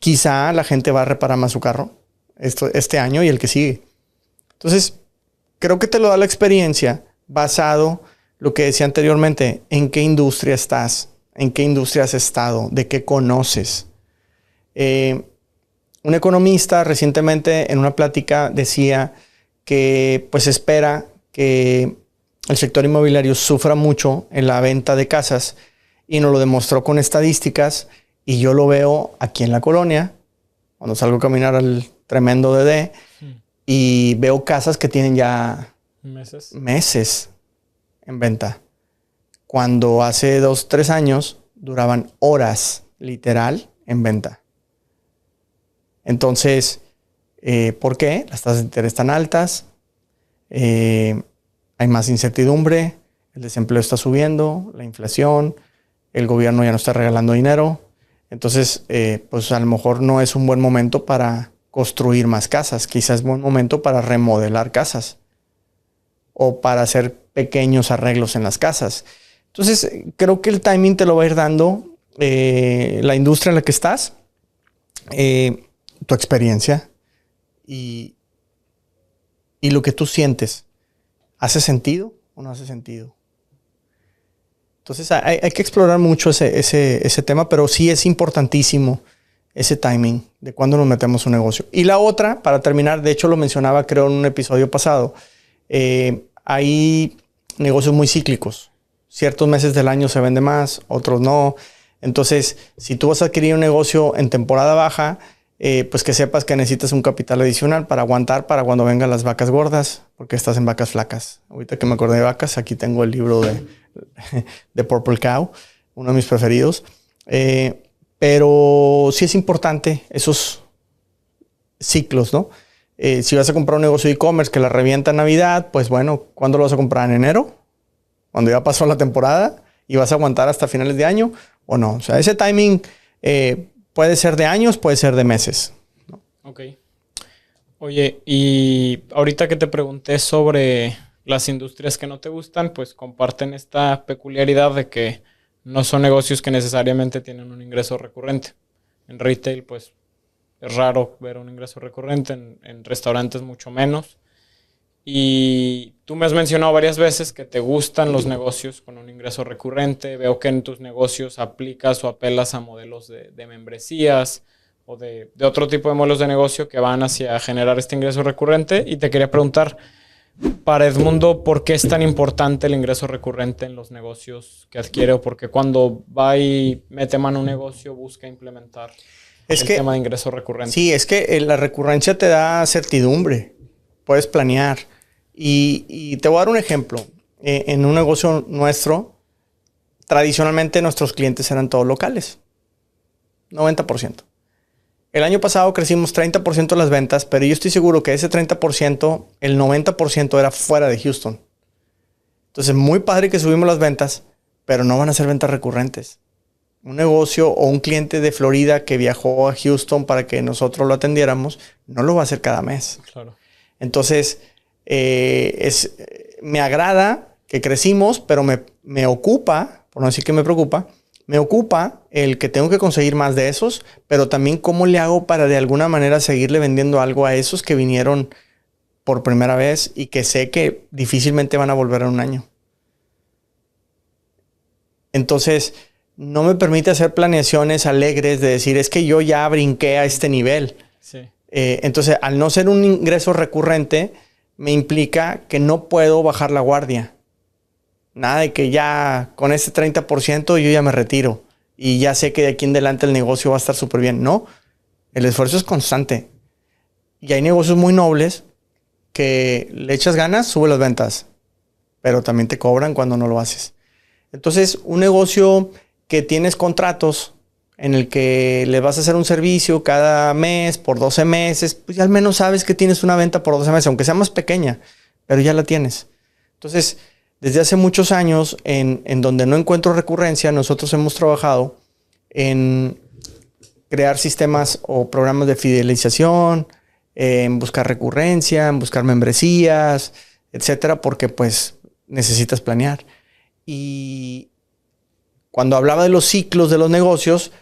Speaker 1: quizá la gente va a reparar más su carro este año y el que sigue. Entonces, creo que te lo da la experiencia basado, lo que decía anteriormente, en qué industria estás, en qué industria has estado, de qué conoces. Un economista recientemente en una plática decía que pues espera que el sector inmobiliario sufra mucho en la venta de casas y nos lo demostró con estadísticas y yo lo veo aquí en la colonia cuando salgo a caminar al tremendo DD y veo casas que tienen ya meses en venta. Cuando hace 2, 3 años duraban horas literal en venta. Entonces, ¿por qué? Las tasas de interés están altas, hay más incertidumbre, el desempleo está subiendo, la inflación, el gobierno ya no está regalando dinero. Entonces, pues a lo mejor no es un buen momento para construir más casas. Quizás es buen momento para remodelar casas o para hacer pequeños arreglos en las casas. Entonces, creo que el timing te lo va a ir dando la industria en la que estás, tu experiencia y lo que tú sientes. ¿Hace sentido o no hace sentido? Entonces hay que explorar mucho ese tema, pero sí es importantísimo ese timing de cuándo nos metemos en un negocio. Y la otra, para terminar, de hecho lo mencionaba creo en un episodio pasado, hay negocios muy cíclicos. Ciertos meses del año se vende más, otros no. Entonces, si tú vas a adquirir un negocio en temporada baja, pues que sepas que necesitas un capital adicional para aguantar para cuando vengan las vacas gordas, porque estás en vacas flacas. Ahorita que me acordé de vacas, aquí tengo el libro de Purple Cow, uno de mis preferidos. Pero sí es importante esos ciclos, ¿no? Si vas a comprar un negocio de e-commerce que la revienta en Navidad, pues bueno, ¿cuándo lo vas a comprar? ¿En enero? ¿Cuando ya pasó la temporada? ¿Y vas a aguantar hasta finales de año o no? O sea, ese timing puede ser de años, puede ser de meses, ¿no?
Speaker 2: Ok. Oye, y ahorita que te pregunté sobre las industrias que no te gustan, pues comparten esta peculiaridad de que no son negocios que necesariamente tienen un ingreso recurrente. En retail, pues es raro ver un ingreso recurrente, en restaurantes mucho menos. Y tú me has mencionado varias veces que te gustan los negocios con un ingreso recurrente. Veo que en tus negocios aplicas o apelas a modelos de membresías o de otro tipo de modelos de negocio que van hacia generar este ingreso recurrente. Y te quería preguntar, para Edmundo, ¿por qué es tan importante el ingreso recurrente en los negocios que adquiere? O porque cuando va y mete mano a un negocio busca implementar el tema de ingreso recurrente.
Speaker 1: Sí, es que la recurrencia te da certidumbre. Puedes planear. Y te voy a dar un ejemplo. En un negocio nuestro, tradicionalmente nuestros clientes eran todos locales. 90%. El año pasado crecimos 30% las ventas, pero yo estoy seguro que ese 30%, el 90% era fuera de Houston. Entonces, muy padre que subimos las ventas, pero no van a ser ventas recurrentes. Un negocio o un cliente de Florida que viajó a Houston para que nosotros lo atendiéramos, no lo va a hacer cada mes.
Speaker 2: Claro.
Speaker 1: Entonces, me agrada que crecimos, pero me ocupa, por no decir que me preocupa, me ocupa el que tengo que conseguir más de esos, pero también cómo le hago para de alguna manera seguirle vendiendo algo a esos que vinieron por primera vez y que sé que difícilmente van a volver en un año. Entonces, no me permite hacer planeaciones alegres de decir, es que yo ya brinqué a este nivel.
Speaker 2: Sí.
Speaker 1: Entonces, al no ser un ingreso recurrente, me implica que no puedo bajar la guardia. Nada de que ya con ese 30% yo ya me retiro y ya sé que de aquí en adelante el negocio va a estar súper bien. No, el esfuerzo es constante. Y hay negocios muy nobles que le echas ganas, sube las ventas, pero también te cobran cuando no lo haces. Entonces, un negocio que tienes contratos en el que le vas a hacer un servicio cada mes por 12 meses, pues ya al menos sabes que tienes una venta por 12 meses, aunque sea más pequeña, pero ya la tienes. Entonces, desde hace muchos años, en donde no encuentro recurrencia, nosotros hemos trabajado en crear sistemas o programas de fidelización, en buscar recurrencia, en buscar membresías, etcétera, porque pues necesitas planear. Y cuando hablaba de los ciclos de los negocios,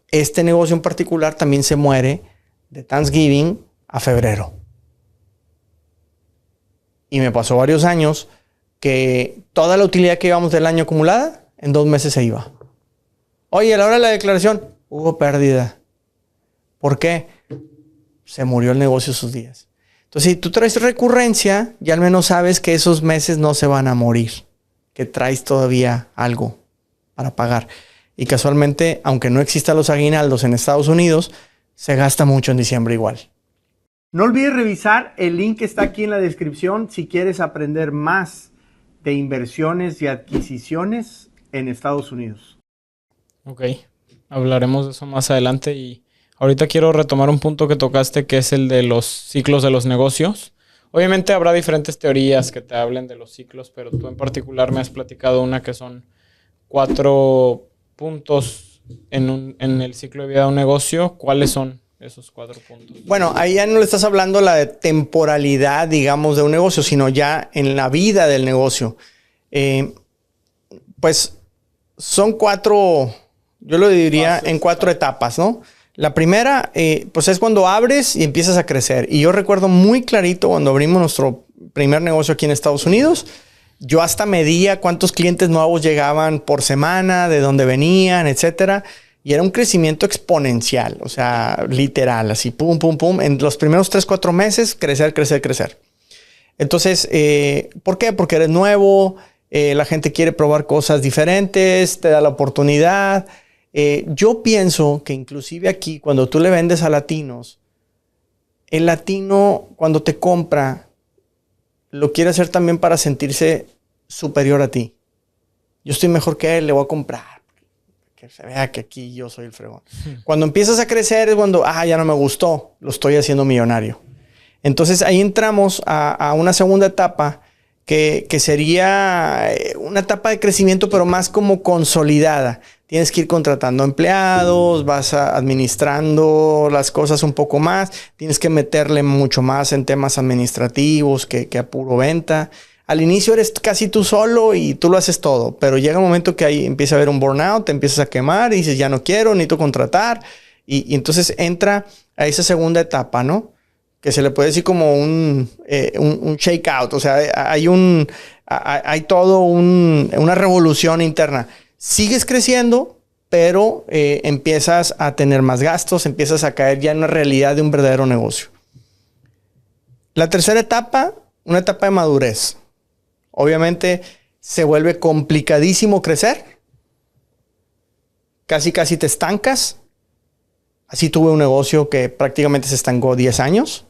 Speaker 1: este negocio en particular también se muere de Thanksgiving a febrero. Y me pasó varios años que toda la utilidad que íbamos del año acumulada, en 2 meses se iba. Oye, a la hora de la declaración, hubo pérdida. ¿Por qué? Se murió el negocio esos días. Entonces, si tú traes recurrencia, ya al menos sabes que esos meses no se van a morir, que traes todavía algo para pagar. Y casualmente, aunque no existan los aguinaldos en Estados Unidos, se gasta mucho en diciembre igual. No olvides revisar el link que está aquí en la descripción si quieres aprender más de inversiones y adquisiciones en Estados Unidos.
Speaker 2: Ok, hablaremos de eso más adelante y ahorita quiero retomar un punto que tocaste, que es el de los ciclos de los negocios. Obviamente habrá diferentes teorías que te hablen de los ciclos, pero tú en particular me has platicado una que son 4 puntos en el ciclo de vida de un negocio. ¿Cuáles son esos 4 puntos?
Speaker 1: Bueno, ahí ya no le estás hablando la de temporalidad, digamos, de un negocio, sino ya en la vida del negocio. Pues son 4, yo lo diría en 4 etapas, ¿no? La primera, pues es cuando abres y empiezas a crecer. Y yo recuerdo muy clarito cuando abrimos nuestro primer negocio aquí en Estados Unidos. Yo hasta medía cuántos clientes nuevos llegaban por semana, de dónde venían, etcétera. Y era un crecimiento exponencial, o sea, literal, así, pum, pum, pum. En los primeros 3, 4 meses, crecer, crecer, crecer. Entonces, ¿por qué? Porque eres nuevo, la gente quiere probar cosas diferentes, te da la oportunidad. Yo pienso que inclusive aquí, cuando tú le vendes a latinos, el latino, cuando te compra, lo quiere hacer también para sentirse superior a ti. Yo estoy mejor que él, le voy a comprar. Que se vea que aquí yo soy el fregón. Cuando empiezas a crecer es cuando, ya no me gustó, lo estoy haciendo millonario. Entonces ahí entramos a una segunda etapa que sería una etapa de crecimiento, pero más como consolidada. Tienes que ir contratando empleados, vas administrando las cosas un poco más, tienes que meterle mucho más en temas administrativos que a puro venta. Al inicio eres casi tú solo y tú lo haces todo, pero llega un momento que ahí empieza a haber un burnout, te empiezas a quemar y dices, ya no quiero, necesito contratar. Y entonces entra a esa segunda etapa, ¿no? Que se le puede decir como un shakeout. O sea, hay todo una revolución interna. Sigues creciendo, pero empiezas a tener más gastos, empiezas a caer ya en la realidad de un verdadero negocio. La tercera etapa, una etapa de madurez. Obviamente se vuelve complicadísimo crecer. Casi te estancas. Así tuve un negocio que prácticamente se estancó 10 años.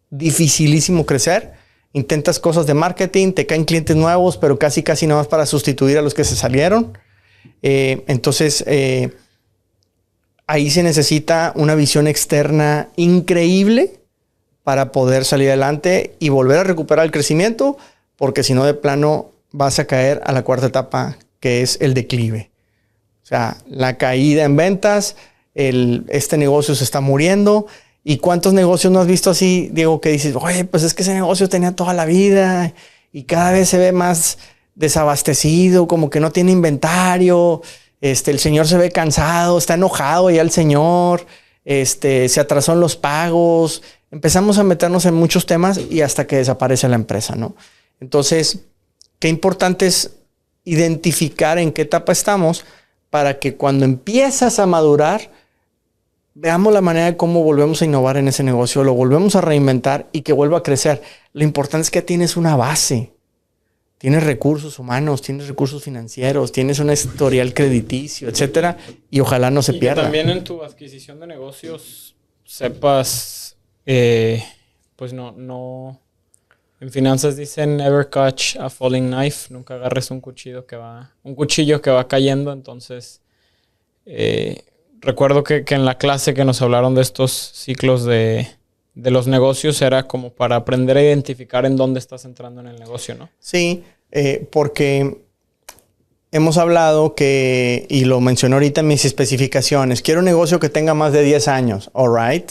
Speaker 1: Dificilísimo crecer. Intentas cosas de marketing, te caen clientes nuevos, pero casi nada más para sustituir a los que se salieron. Entonces, ahí se necesita una visión externa increíble para poder salir adelante y volver a recuperar el crecimiento, porque si no, de plano vas a caer a la cuarta etapa, que es el declive. O sea, la caída en ventas, este negocio se está muriendo. ¿Y cuántos negocios no has visto así, Diego, que dices, oye, pues es que ese negocio tenía toda la vida y cada vez se ve más desabastecido, como que no tiene inventario, el señor se ve cansado, está enojado ya el señor, se atrasó en los pagos, empezamos a meternos en muchos temas y hasta que desaparece la empresa, ¿no? Entonces, qué importante es identificar en qué etapa estamos para que cuando empiezas a madurar, veamos la manera de cómo volvemos a innovar en ese negocio, lo volvemos a reinventar y que vuelva a crecer. Lo importante es que tienes una base. Tienes recursos humanos, tienes recursos financieros, tienes un historial crediticio, etcétera, y ojalá no se pierda.
Speaker 2: También en tu adquisición de negocios sepas, pues no. En finanzas dicen never catch a falling knife, nunca agarres un cuchillo que va cayendo. Entonces, recuerdo que en la clase que nos hablaron de estos ciclos de los negocios era como para aprender a identificar en dónde estás entrando en el negocio, ¿no?
Speaker 1: Sí, porque hemos hablado que, y lo mencioné ahorita en mis especificaciones, quiero un negocio que tenga más de 10 años, all right.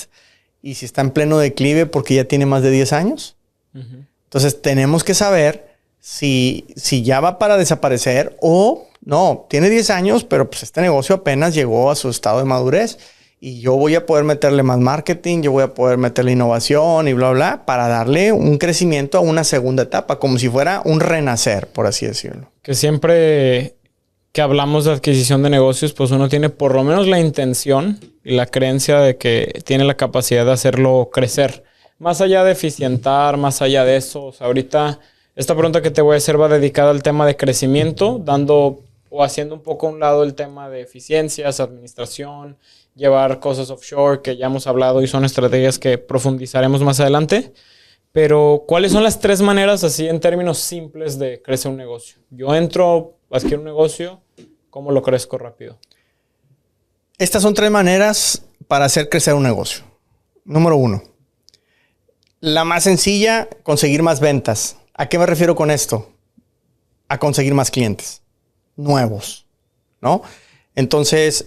Speaker 1: Y si está en pleno declive porque ya tiene más de 10 años. Uh-huh. Entonces tenemos que saber si ya va para desaparecer o no, tiene 10 años, pero pues este negocio apenas llegó a su estado de madurez. Y yo voy a poder meterle más marketing, yo voy a poder meterle innovación y bla, bla, para darle un crecimiento a una segunda etapa, como si fuera un renacer, por así decirlo.
Speaker 2: Que siempre que hablamos de adquisición de negocios, pues uno tiene por lo menos la intención y la creencia de que tiene la capacidad de hacerlo crecer. Más allá de eficientar, más allá de eso. O sea, ahorita esta pregunta que te voy a hacer va dedicada al tema de crecimiento, dando o haciendo un poco a un lado el tema de eficiencias, administración, llevar cosas offshore, que ya hemos hablado y son estrategias que profundizaremos más adelante. Pero, ¿cuáles son las 3 maneras, así en términos simples, de crecer un negocio? Yo entro, adquiero un negocio, ¿cómo lo crezco rápido?
Speaker 1: Estas son 3 maneras para hacer crecer un negocio. Número 1. La más sencilla, conseguir más ventas. ¿A qué me refiero con esto? A conseguir más clientes nuevos, ¿no? Entonces,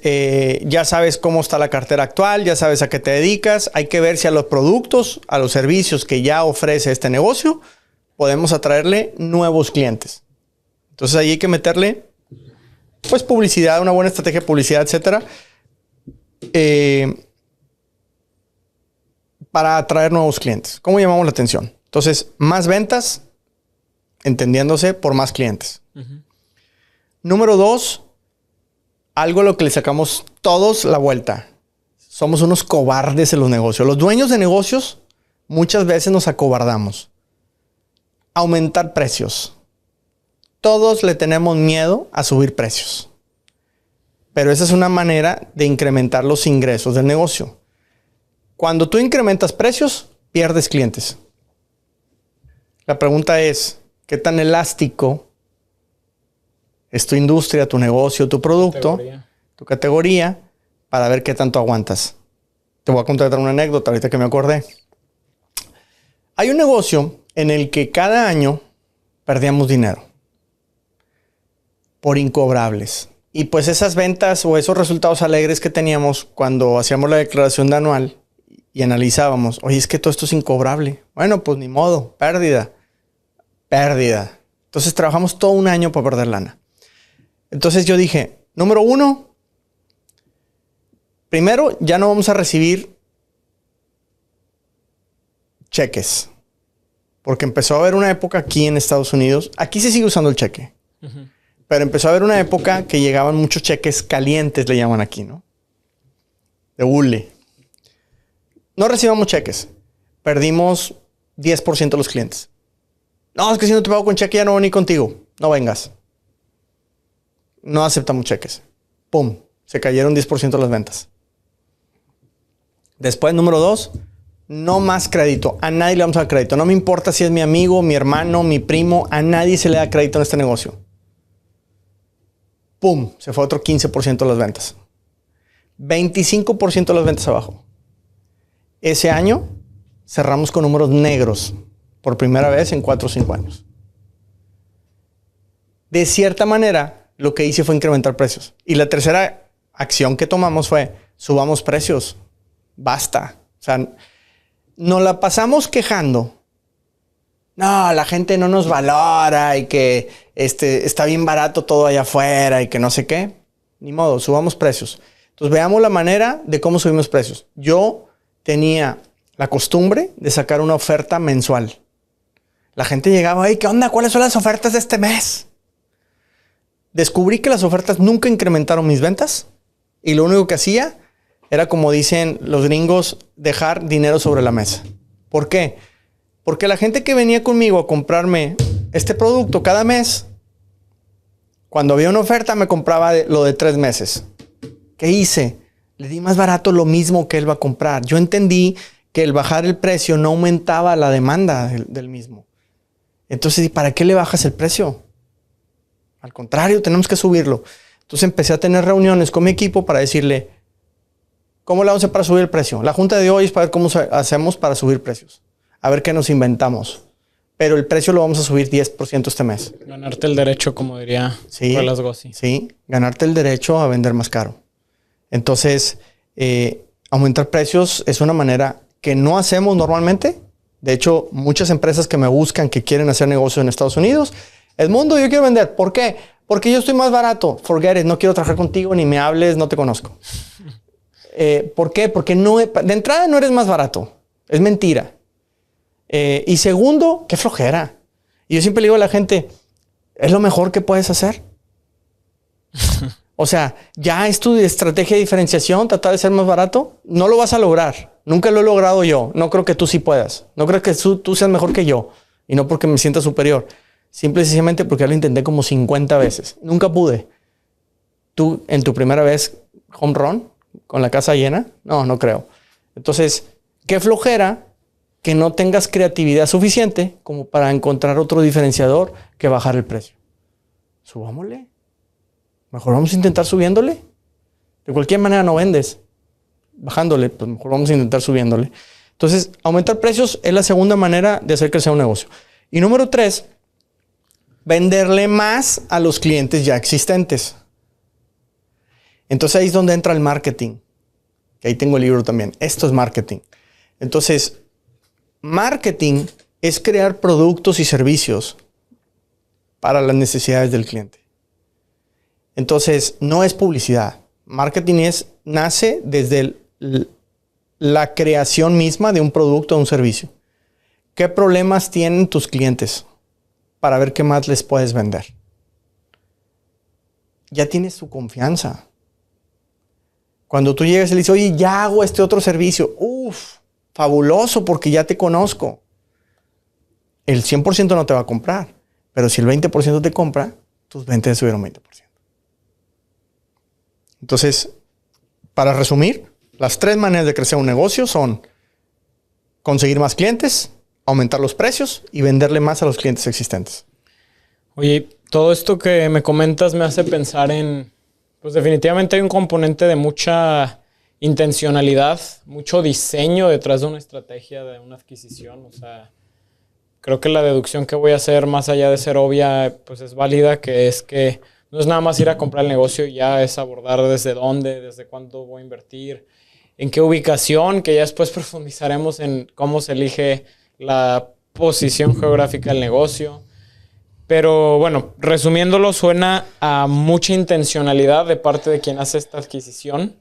Speaker 1: ya sabes cómo está la cartera actual, ya sabes a qué te dedicas. Hay que ver si a los productos, a los servicios que ya ofrece este negocio, podemos atraerle nuevos clientes. Entonces, ahí hay que meterle, pues, publicidad, una buena estrategia de publicidad, etcétera, para atraer nuevos clientes. ¿Cómo llamamos la atención? Entonces, más ventas, entendiéndose por más clientes. Uh-huh. Número 2, algo a lo que le sacamos todos la vuelta. Somos unos cobardes en los negocios. Los dueños de negocios muchas veces nos acobardamos. Aumentar precios. Todos le tenemos miedo a subir precios. Pero esa es una manera de incrementar los ingresos del negocio. Cuando tú incrementas precios, pierdes clientes. La pregunta es, ¿qué tan elástico es tu industria, tu negocio, tu producto, tu categoría, para ver qué tanto aguantas? Te voy a contar una anécdota ahorita que me acordé. Hay un negocio en el que cada año perdíamos dinero por incobrables. Y pues esas ventas o esos resultados alegres que teníamos cuando hacíamos la declaración de anual y analizábamos, oye, es que todo esto es incobrable. Bueno, pues ni modo, pérdida. Entonces trabajamos todo un año para perder lana. Entonces yo dije, número 1, primero ya no vamos a recibir cheques. Porque empezó a haber una época aquí en Estados Unidos, aquí se sigue usando el cheque. Uh-huh. Pero empezó a haber una época que llegaban muchos cheques calientes, le llaman aquí, ¿no? De hule. No recibamos cheques. Perdimos 10% de los clientes. No, es que si no te pago con cheque ya no voy ni contigo. No vengas. No aceptamos cheques. ¡Pum! Se cayeron 10% de las ventas. Después, número 2, no más crédito. A nadie le vamos a dar crédito. No me importa si es mi amigo, mi hermano, mi primo. A nadie se le da crédito en este negocio. ¡Pum! Se fue otro 15% de las ventas. 25% de las ventas abajo. Ese año cerramos con números negros. Por primera vez en 4 o 5 años. De cierta manera, lo que hice fue incrementar precios. Y la tercera acción que tomamos fue, subamos precios. Basta. O sea, nos la pasamos quejando. No, la gente no nos valora y que está bien barato todo allá afuera y que no sé qué. Ni modo, subamos precios. Entonces, veamos la manera de cómo subimos precios. Yo tenía la costumbre de sacar una oferta mensual. La gente llegaba, ¿qué onda? ¿Cuáles son las ofertas de este mes? Descubrí que las ofertas nunca incrementaron mis ventas y lo único que hacía era, como dicen los gringos, dejar dinero sobre la mesa. ¿Por qué? Porque la gente que venía conmigo a comprarme este producto cada mes, cuando había una oferta me compraba lo de 3 meses. ¿Qué hice? Le di más barato lo mismo que él va a comprar. Yo entendí que el bajar el precio no aumentaba la demanda del mismo. Entonces, ¿y para qué le bajas el precio? Al contrario, tenemos que subirlo. Entonces empecé a tener reuniones con mi equipo para decirle, ¿cómo le vamos a hacer para subir el precio? La junta de hoy es para ver cómo hacemos para subir precios. A ver qué nos inventamos. Pero el precio lo vamos a subir 10% este mes.
Speaker 2: Ganarte el derecho, como diría Wallace Gossi.
Speaker 1: Sí, ganarte el derecho a vender más caro. Entonces, aumentar precios es una manera que no hacemos normalmente. De hecho, muchas empresas que me buscan que quieren hacer negocio en Estados Unidos, Edmundo, yo quiero vender. ¿Por qué? Porque yo estoy más barato. Forget it, no quiero trabajar contigo, ni me hables, no te conozco. ¿Por qué? Porque de entrada no eres más barato. Es mentira. Y segundo, qué flojera. Y yo siempre le digo a la gente, es lo mejor que puedes hacer. O sea, ya es tu estrategia de diferenciación, tratar de ser más barato. No lo vas a lograr. Nunca lo he logrado yo. No creo que tú sí puedas. No creo que tú seas mejor que yo. Y no porque me sienta superior. Simple y sencillamente porque ya lo intenté como 50 veces. Nunca pude. ¿Tú en tu primera vez home run con la casa llena? No creo. Entonces, qué flojera que no tengas creatividad suficiente como para encontrar otro diferenciador que bajar el precio. Subámosle. Mejor vamos a intentar subiéndole. De cualquier manera no vendes. Bajándole, pues mejor vamos a intentar subiéndole. Entonces, aumentar precios es la segunda manera de hacer crecer un negocio. Y número 3, venderle más a los clientes ya existentes. Entonces ahí es donde entra el marketing. Que ahí tengo el libro también. Esto es marketing. Entonces, marketing es crear productos y servicios para las necesidades del cliente. Entonces, no es publicidad. Marketing nace desde la creación misma de un producto o un servicio. ¿Qué problemas tienen tus clientes? Para ver qué más les puedes vender. Ya tienes su confianza. Cuando tú llegas y le dices, oye, ya hago este otro servicio. Fabuloso, porque ya te conozco. El 100% no te va a comprar. Pero si el 20% te compra, tus ventas subieron 20%. Entonces, para resumir, las 3 maneras de crecer un negocio son conseguir más clientes, aumentar los precios y venderle más a los clientes existentes.
Speaker 2: Oye, todo esto que me comentas me hace pensar en, pues definitivamente hay un componente de mucha intencionalidad, mucho diseño detrás de una estrategia, de una adquisición. O sea, creo que la deducción que voy a hacer, más allá de ser obvia, pues es válida, que es que no es nada más ir a comprar el negocio, ya es abordar desde dónde, desde cuándo voy a invertir, en qué ubicación, que ya después profundizaremos en cómo se elige la posición geográfica del negocio. Pero bueno, resumiéndolo, suena a mucha intencionalidad de parte de quien hace esta adquisición.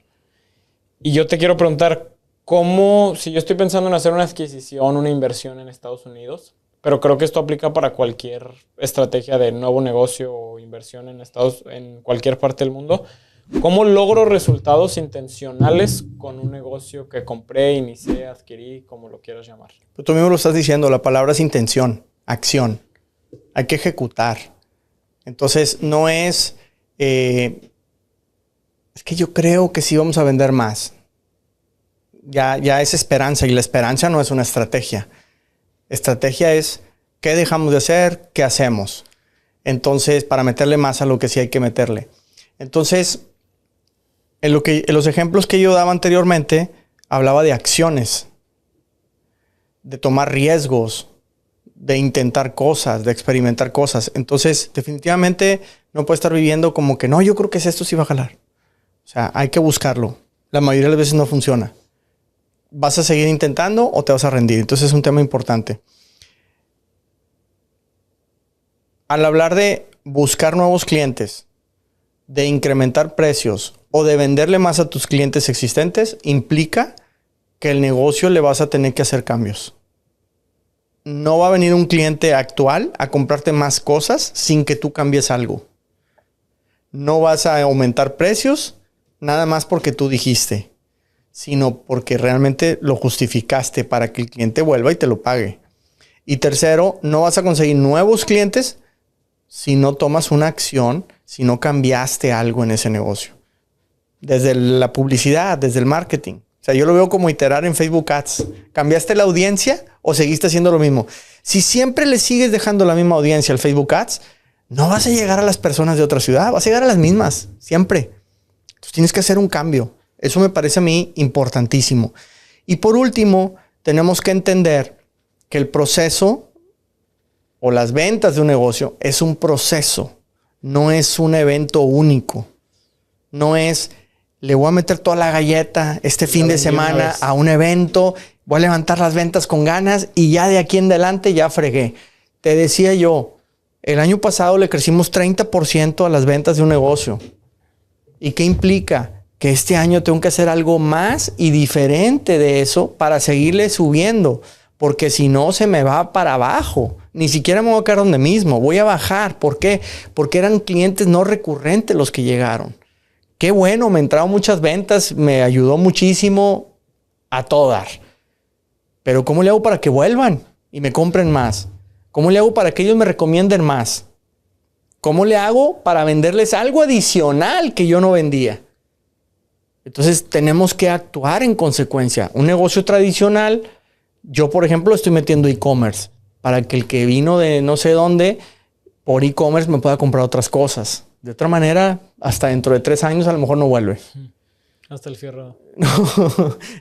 Speaker 2: Y yo te quiero preguntar, ¿cómo, si yo estoy pensando en hacer una adquisición, una inversión en Estados Unidos, pero creo que esto aplica para cualquier estrategia de nuevo negocio o inversión en cualquier parte del mundo, ¿cómo logro resultados intencionales con un negocio que compré, inicié, adquirí, como lo quieras llamar?
Speaker 1: Pero tú mismo lo estás diciendo, la palabra es intención, acción. Hay que ejecutar. Entonces, no es... es que yo creo que sí vamos a vender más. Ya es esperanza, y la esperanza no es una estrategia. Estrategia es qué dejamos de hacer, qué hacemos. Entonces, para meterle más a lo que sí hay que meterle. Entonces, en los ejemplos que yo daba anteriormente, hablaba de acciones, de tomar riesgos, de intentar cosas, de experimentar cosas. Entonces, definitivamente no puede estar viviendo como que no, yo creo que es esto sí va a jalar. O sea, hay que buscarlo. La mayoría de las veces no funciona. ¿Vas a seguir intentando o te vas a rendir? Entonces es un tema importante. Al hablar de buscar nuevos clientes, de incrementar precios o de venderle más a tus clientes existentes, implica que el negocio le vas a tener que hacer cambios. No va a venir un cliente actual a comprarte más cosas sin que tú cambies algo. No vas a aumentar precios nada más porque tú dijiste, sino porque realmente lo justificaste para que el cliente vuelva y te lo pague. Y tercero, no vas a conseguir nuevos clientes si no tomas una acción, si no cambiaste algo en ese negocio. Desde la publicidad, desde el marketing. O sea, yo lo veo como iterar en Facebook Ads. ¿Cambiaste la audiencia o seguiste haciendo lo mismo? Si siempre le sigues dejando la misma audiencia al Facebook Ads, no vas a llegar a las personas de otra ciudad, vas a llegar a las mismas, siempre. Entonces tienes que hacer un cambio. Eso me parece a mí importantísimo. Y por último, tenemos que entender que el proceso o las ventas de un negocio es un proceso, no es un evento único. No es, le voy a meter toda la galleta este fin de semana a un evento, voy a levantar las ventas con ganas y ya de aquí en adelante ya fregué. Te decía yo, el año pasado le crecimos 30% a las ventas de un negocio. ¿Y qué implica? Que este año tengo que hacer algo más y diferente de eso para seguirle subiendo. Porque si no, se me va para abajo. Ni siquiera me voy a quedar donde mismo. Voy a bajar. ¿Por qué? Porque eran clientes no recurrentes los que llegaron. Qué bueno, me entraron muchas ventas. Me ayudó muchísimo a todo dar. Pero ¿cómo le hago para que vuelvan y me compren más? ¿Cómo le hago para que ellos me recomienden más? ¿Cómo le hago para venderles algo adicional que yo no vendía? Entonces tenemos que actuar en consecuencia. Un negocio tradicional, yo por ejemplo estoy metiendo e-commerce para que el que vino de no sé dónde por e-commerce me pueda comprar otras cosas. De otra manera, hasta dentro de 3 años a lo mejor no vuelve.
Speaker 2: Hasta el fierro.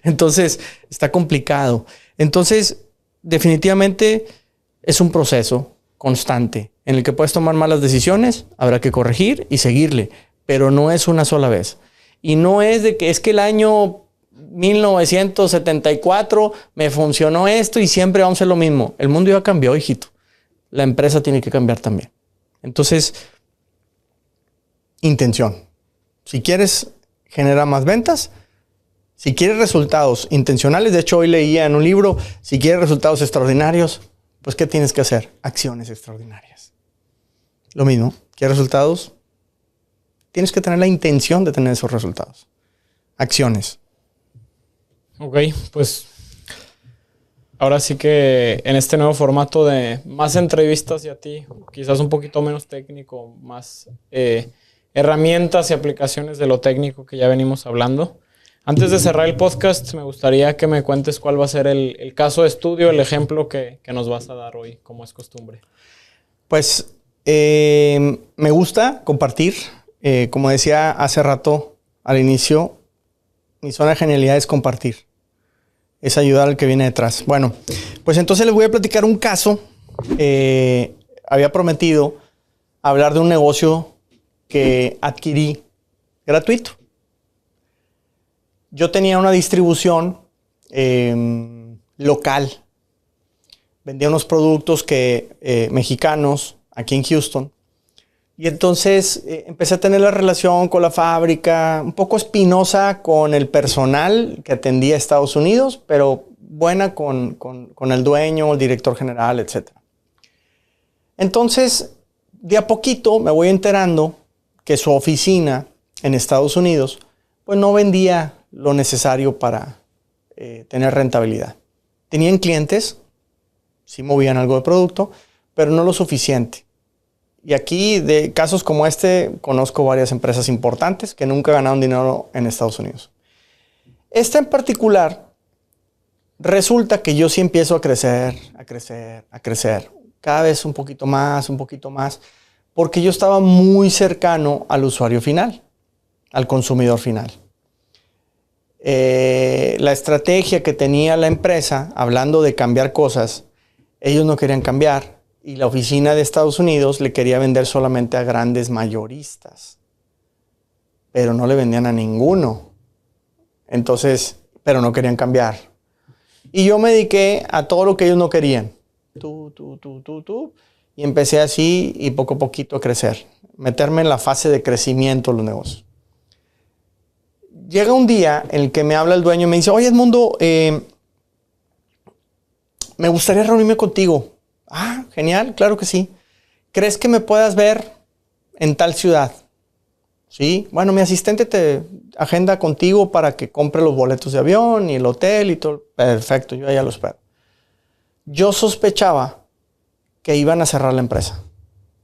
Speaker 1: Entonces está complicado. Entonces definitivamente es un proceso constante en el que puedes tomar malas decisiones, habrá que corregir y seguirle, pero no es una sola vez. Y no es de que es que el año 1974 me funcionó esto y siempre vamos a hacer lo mismo. El mundo ya cambió, hijito. La empresa tiene que cambiar también. Entonces, intención. Si quieres generar más ventas, si quieres resultados intencionales, de hecho hoy leía en un libro, si quieres resultados extraordinarios, pues ¿qué tienes que hacer? Acciones extraordinarias. Lo mismo, ¿quieres resultados? Tienes que tener la intención de tener esos resultados. Acciones.
Speaker 2: Ok, pues ahora sí que en este nuevo formato de más entrevistas y a ti, quizás un poquito menos técnico, más herramientas y aplicaciones de lo técnico que ya venimos hablando. Antes de cerrar el podcast, me gustaría que me cuentes cuál va a ser el caso de estudio, el ejemplo que nos vas a dar hoy, como es costumbre.
Speaker 1: Pues me gusta compartir. Como decía hace rato al inicio, mi zona de genialidad es compartir. Es ayudar al que viene detrás. Bueno, pues entonces les voy a platicar un caso. Había prometido hablar de un negocio que adquirí gratuito. Yo tenía una distribución local. Vendía unos productos mexicanos aquí en Houston. Y entonces empecé a tener la relación con la fábrica, un poco espinosa con el personal que atendía a Estados Unidos, pero buena con el dueño, el director general, etc. Entonces, de a poquito me voy enterando que su oficina en Estados Unidos pues no vendía lo necesario para tener rentabilidad. Tenían clientes, sí movían algo de producto, pero no lo suficiente. Y aquí, de casos como este, conozco varias empresas importantes que nunca ganaron dinero en Estados Unidos. Esta en particular, resulta que yo sí empiezo a crecer. Cada vez un poquito más, porque yo estaba muy cercano al usuario final, al consumidor final. La estrategia que tenía la empresa, hablando de cambiar cosas, ellos no querían cambiar. Y la oficina de Estados Unidos le quería vender solamente a grandes mayoristas. Pero no le vendían a ninguno. Entonces, pero no querían cambiar. Y yo me dediqué a todo lo que ellos no querían. Y empecé así y poco a poquito a crecer. Meterme en la fase de crecimiento de los negocios. Llega un día en el que me habla el dueño y me dice, oye Edmundo, me gustaría reunirme contigo. Ah, genial, claro que sí. ¿Crees que me puedas ver en tal ciudad? Sí, bueno, mi asistente te agenda contigo para que compre los boletos de avión y el hotel y todo. Perfecto, yo ya lo espero. Yo sospechaba que iban a cerrar la empresa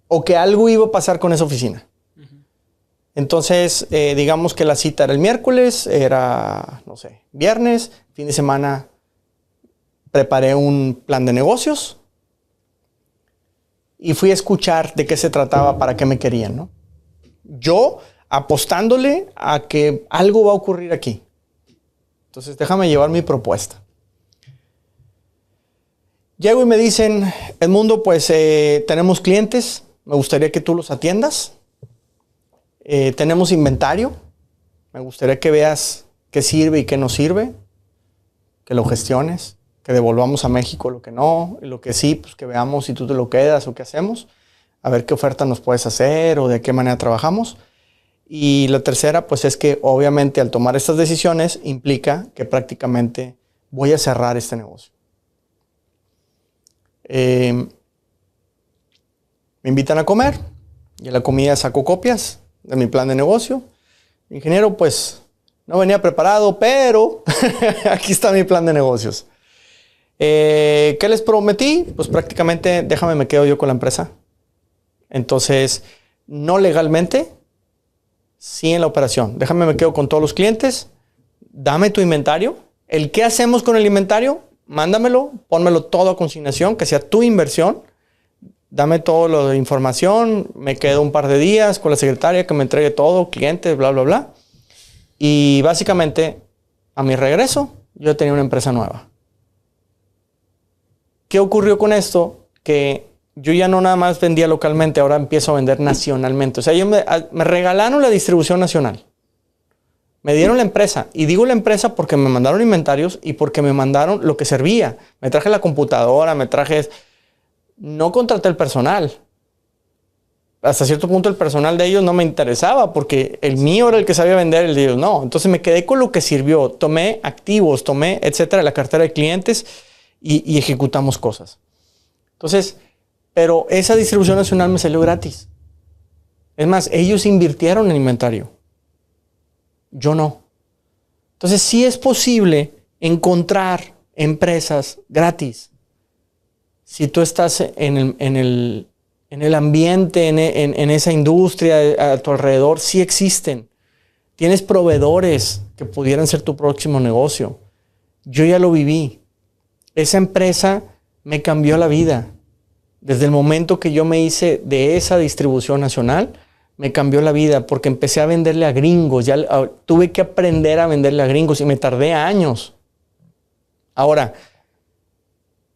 Speaker 1: o que algo iba a pasar con esa oficina. Entonces, digamos que la cita era el miércoles, era, no sé, viernes, fin de semana preparé un plan de negocios y fui a escuchar de qué se trataba, para qué me querían, ¿no? Yo apostándole a que algo va a ocurrir aquí. Entonces, déjame llevar mi propuesta. Llego y me dicen, Edmundo, pues tenemos clientes, me gustaría que tú los atiendas. Tenemos inventario, me gustaría que veas qué sirve y qué no sirve, que lo gestiones, que devolvamos a México lo que no, y lo que sí, pues que veamos si tú te lo quedas o qué hacemos, a ver qué oferta nos puedes hacer o de qué manera trabajamos. Y la tercera, pues es que obviamente al tomar estas decisiones implica que prácticamente voy a cerrar este negocio. Me invitan a comer y en la comida saco copias de mi plan de negocio. Ingeniero, pues no venía preparado, pero aquí está mi plan de negocios. ¿Qué les prometí? Pues prácticamente déjame me quedo yo con la empresa. Entonces, no legalmente, sí en la operación. Déjame me quedo con todos los clientes, dame tu inventario. El qué hacemos con el inventario, mándamelo, pónmelo todo a consignación, que sea tu inversión. Dame toda la información, me quedo un par de días con la secretaria que me entregue todo, clientes, bla, bla, bla. Y básicamente, a mi regreso, yo tenía una empresa nueva. ¿Qué ocurrió con esto? Que yo ya no nada más vendía localmente, ahora empiezo a vender nacionalmente. O sea, me regalaron la distribución nacional. Me dieron la empresa. Y digo la empresa porque me mandaron inventarios y porque me mandaron lo que servía. Me traje la computadora, no contraté el personal. Hasta cierto punto el personal de ellos no me interesaba porque el mío era el que sabía vender, el de ellos no. Entonces me quedé con lo que sirvió. Tomé activos, etcétera, la cartera de clientes y ejecutamos cosas. Entonces, pero esa distribución nacional me salió gratis. Es más, ellos invirtieron en inventario. Yo no. Entonces sí es posible encontrar empresas gratis. Si tú estás en el ambiente, en esa industria a tu alrededor, sí existen. Tienes proveedores que pudieran ser tu próximo negocio. Yo ya lo viví. Esa empresa me cambió la vida. Desde el momento que yo me hice de esa distribución nacional, me cambió la vida porque empecé a venderle a gringos. Tuve que aprender a venderle a gringos y me tardé años. Ahora,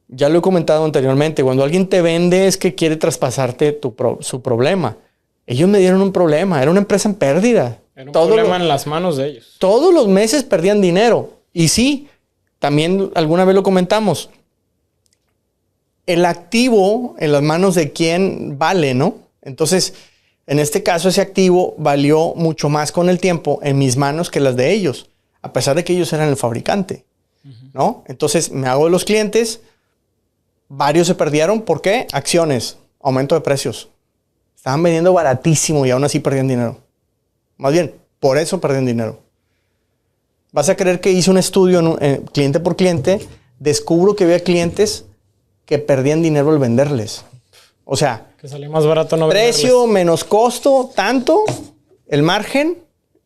Speaker 1: ya lo he comentado anteriormente, cuando alguien te vende es que quiere traspasarte su problema. Ellos me dieron un problema, era una empresa en pérdida.
Speaker 2: Era un problema en las manos de ellos.
Speaker 1: Todos los meses perdían dinero. Y sí, también alguna vez lo comentamos. El activo en las manos de quién vale, ¿no? Entonces, en este caso, ese activo valió mucho más con el tiempo en mis manos que las de ellos, a pesar de que ellos eran el fabricante, ¿no? Entonces, me hago de los clientes. Varios se perdieron. ¿Por qué? Acciones, aumento de precios. Estaban vendiendo baratísimo y aún así perdían dinero. Más bien, por eso perdían dinero. Vas a creer que hice un estudio cliente por cliente. Descubro que había clientes que perdían dinero al venderles. O sea,
Speaker 2: que salía más barato no
Speaker 1: precio
Speaker 2: venderles.
Speaker 1: Menos costo, tanto, el margen,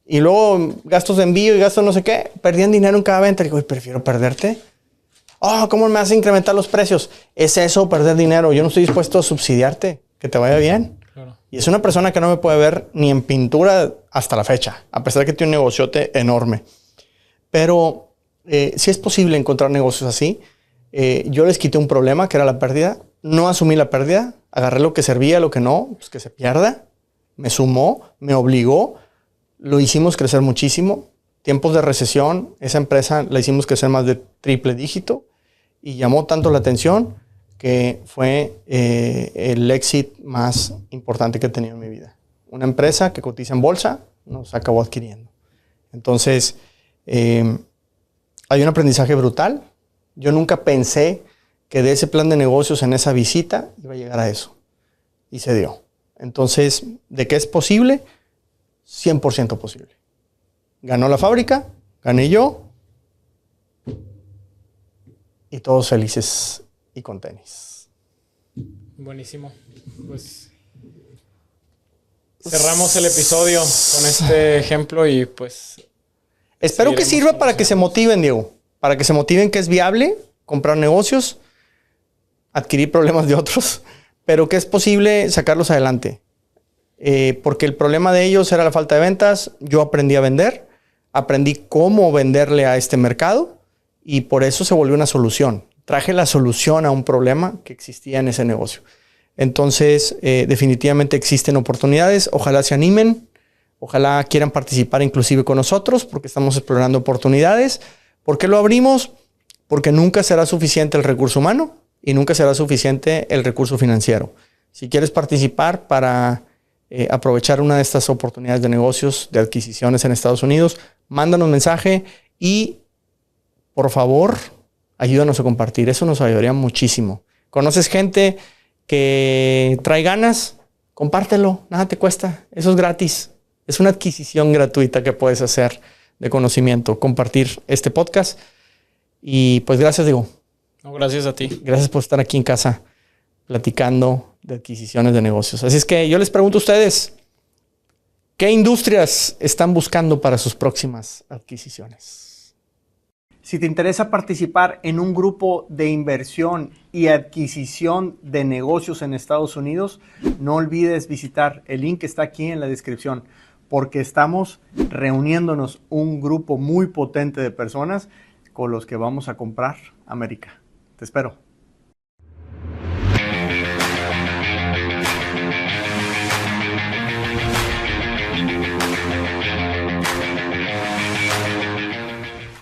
Speaker 1: y luego gastos de envío y gastos no sé qué. Perdían dinero en cada venta. Digo, prefiero perderte. ¿Cómo me hace incrementar los precios? Es eso, perder dinero. Yo no estoy dispuesto a subsidiarte, que te vaya bien. Claro. Y es una persona que no me puede ver ni en pintura hasta la fecha, a pesar de que tiene un negociote enorme. Pero sí es posible encontrar negocios así. Yo les quité un problema, que era la pérdida. No asumí la pérdida. Agarré lo que servía, lo que no, pues que se pierda. Me sumó, me obligó. Lo hicimos crecer muchísimo. Tiempos de recesión, esa empresa la hicimos crecer más de triple dígito y llamó tanto la atención que fue el éxito más importante que he tenido en mi vida. Una empresa que cotiza en bolsa nos acabó adquiriendo. Entonces, hay un aprendizaje brutal. Yo nunca pensé que de ese plan de negocios en esa visita iba a llegar a eso. Y se dio. Entonces, ¿de qué es posible? 100% posible. Ganó la fábrica, gané yo, y todos felices y con tenis.
Speaker 2: Buenísimo. Pues cerramos el episodio con este ejemplo y pues...
Speaker 1: Espero que sirva para que se motiven, Diego. Para que se motiven que es viable comprar negocios, adquirir problemas de otros, pero que es posible sacarlos adelante. Porque el problema de ellos era la falta de ventas. Yo aprendí a vender, aprendí cómo venderle a este mercado y por eso se volvió una solución. Traje la solución a un problema que existía en ese negocio. Entonces, definitivamente existen oportunidades. Ojalá se animen, ojalá quieran participar inclusive con nosotros porque estamos explorando oportunidades. ¿Por qué lo abrimos? Porque nunca será suficiente el recurso humano y nunca será suficiente el recurso financiero. Si quieres participar para aprovechar una de estas oportunidades de negocios, de adquisiciones en Estados Unidos, mándanos un mensaje y, por favor, ayúdanos a compartir. Eso nos ayudaría muchísimo. ¿Conoces gente que trae ganas? Compártelo. Nada te cuesta. Eso es gratis. Es una adquisición gratuita que puedes hacer de conocimiento. Compartir este podcast. Y pues gracias, Diego.
Speaker 2: No, gracias a ti.
Speaker 1: Gracias por estar aquí en casa platicando de adquisiciones de negocios. Así es que yo les pregunto a ustedes, ¿qué industrias están buscando para sus próximas adquisiciones? Si te interesa participar en un grupo de inversión y adquisición de negocios en Estados Unidos, no olvides visitar el link que está aquí en la descripción, porque estamos reuniéndonos un grupo muy potente de personas con los que vamos a comprar América. Te espero.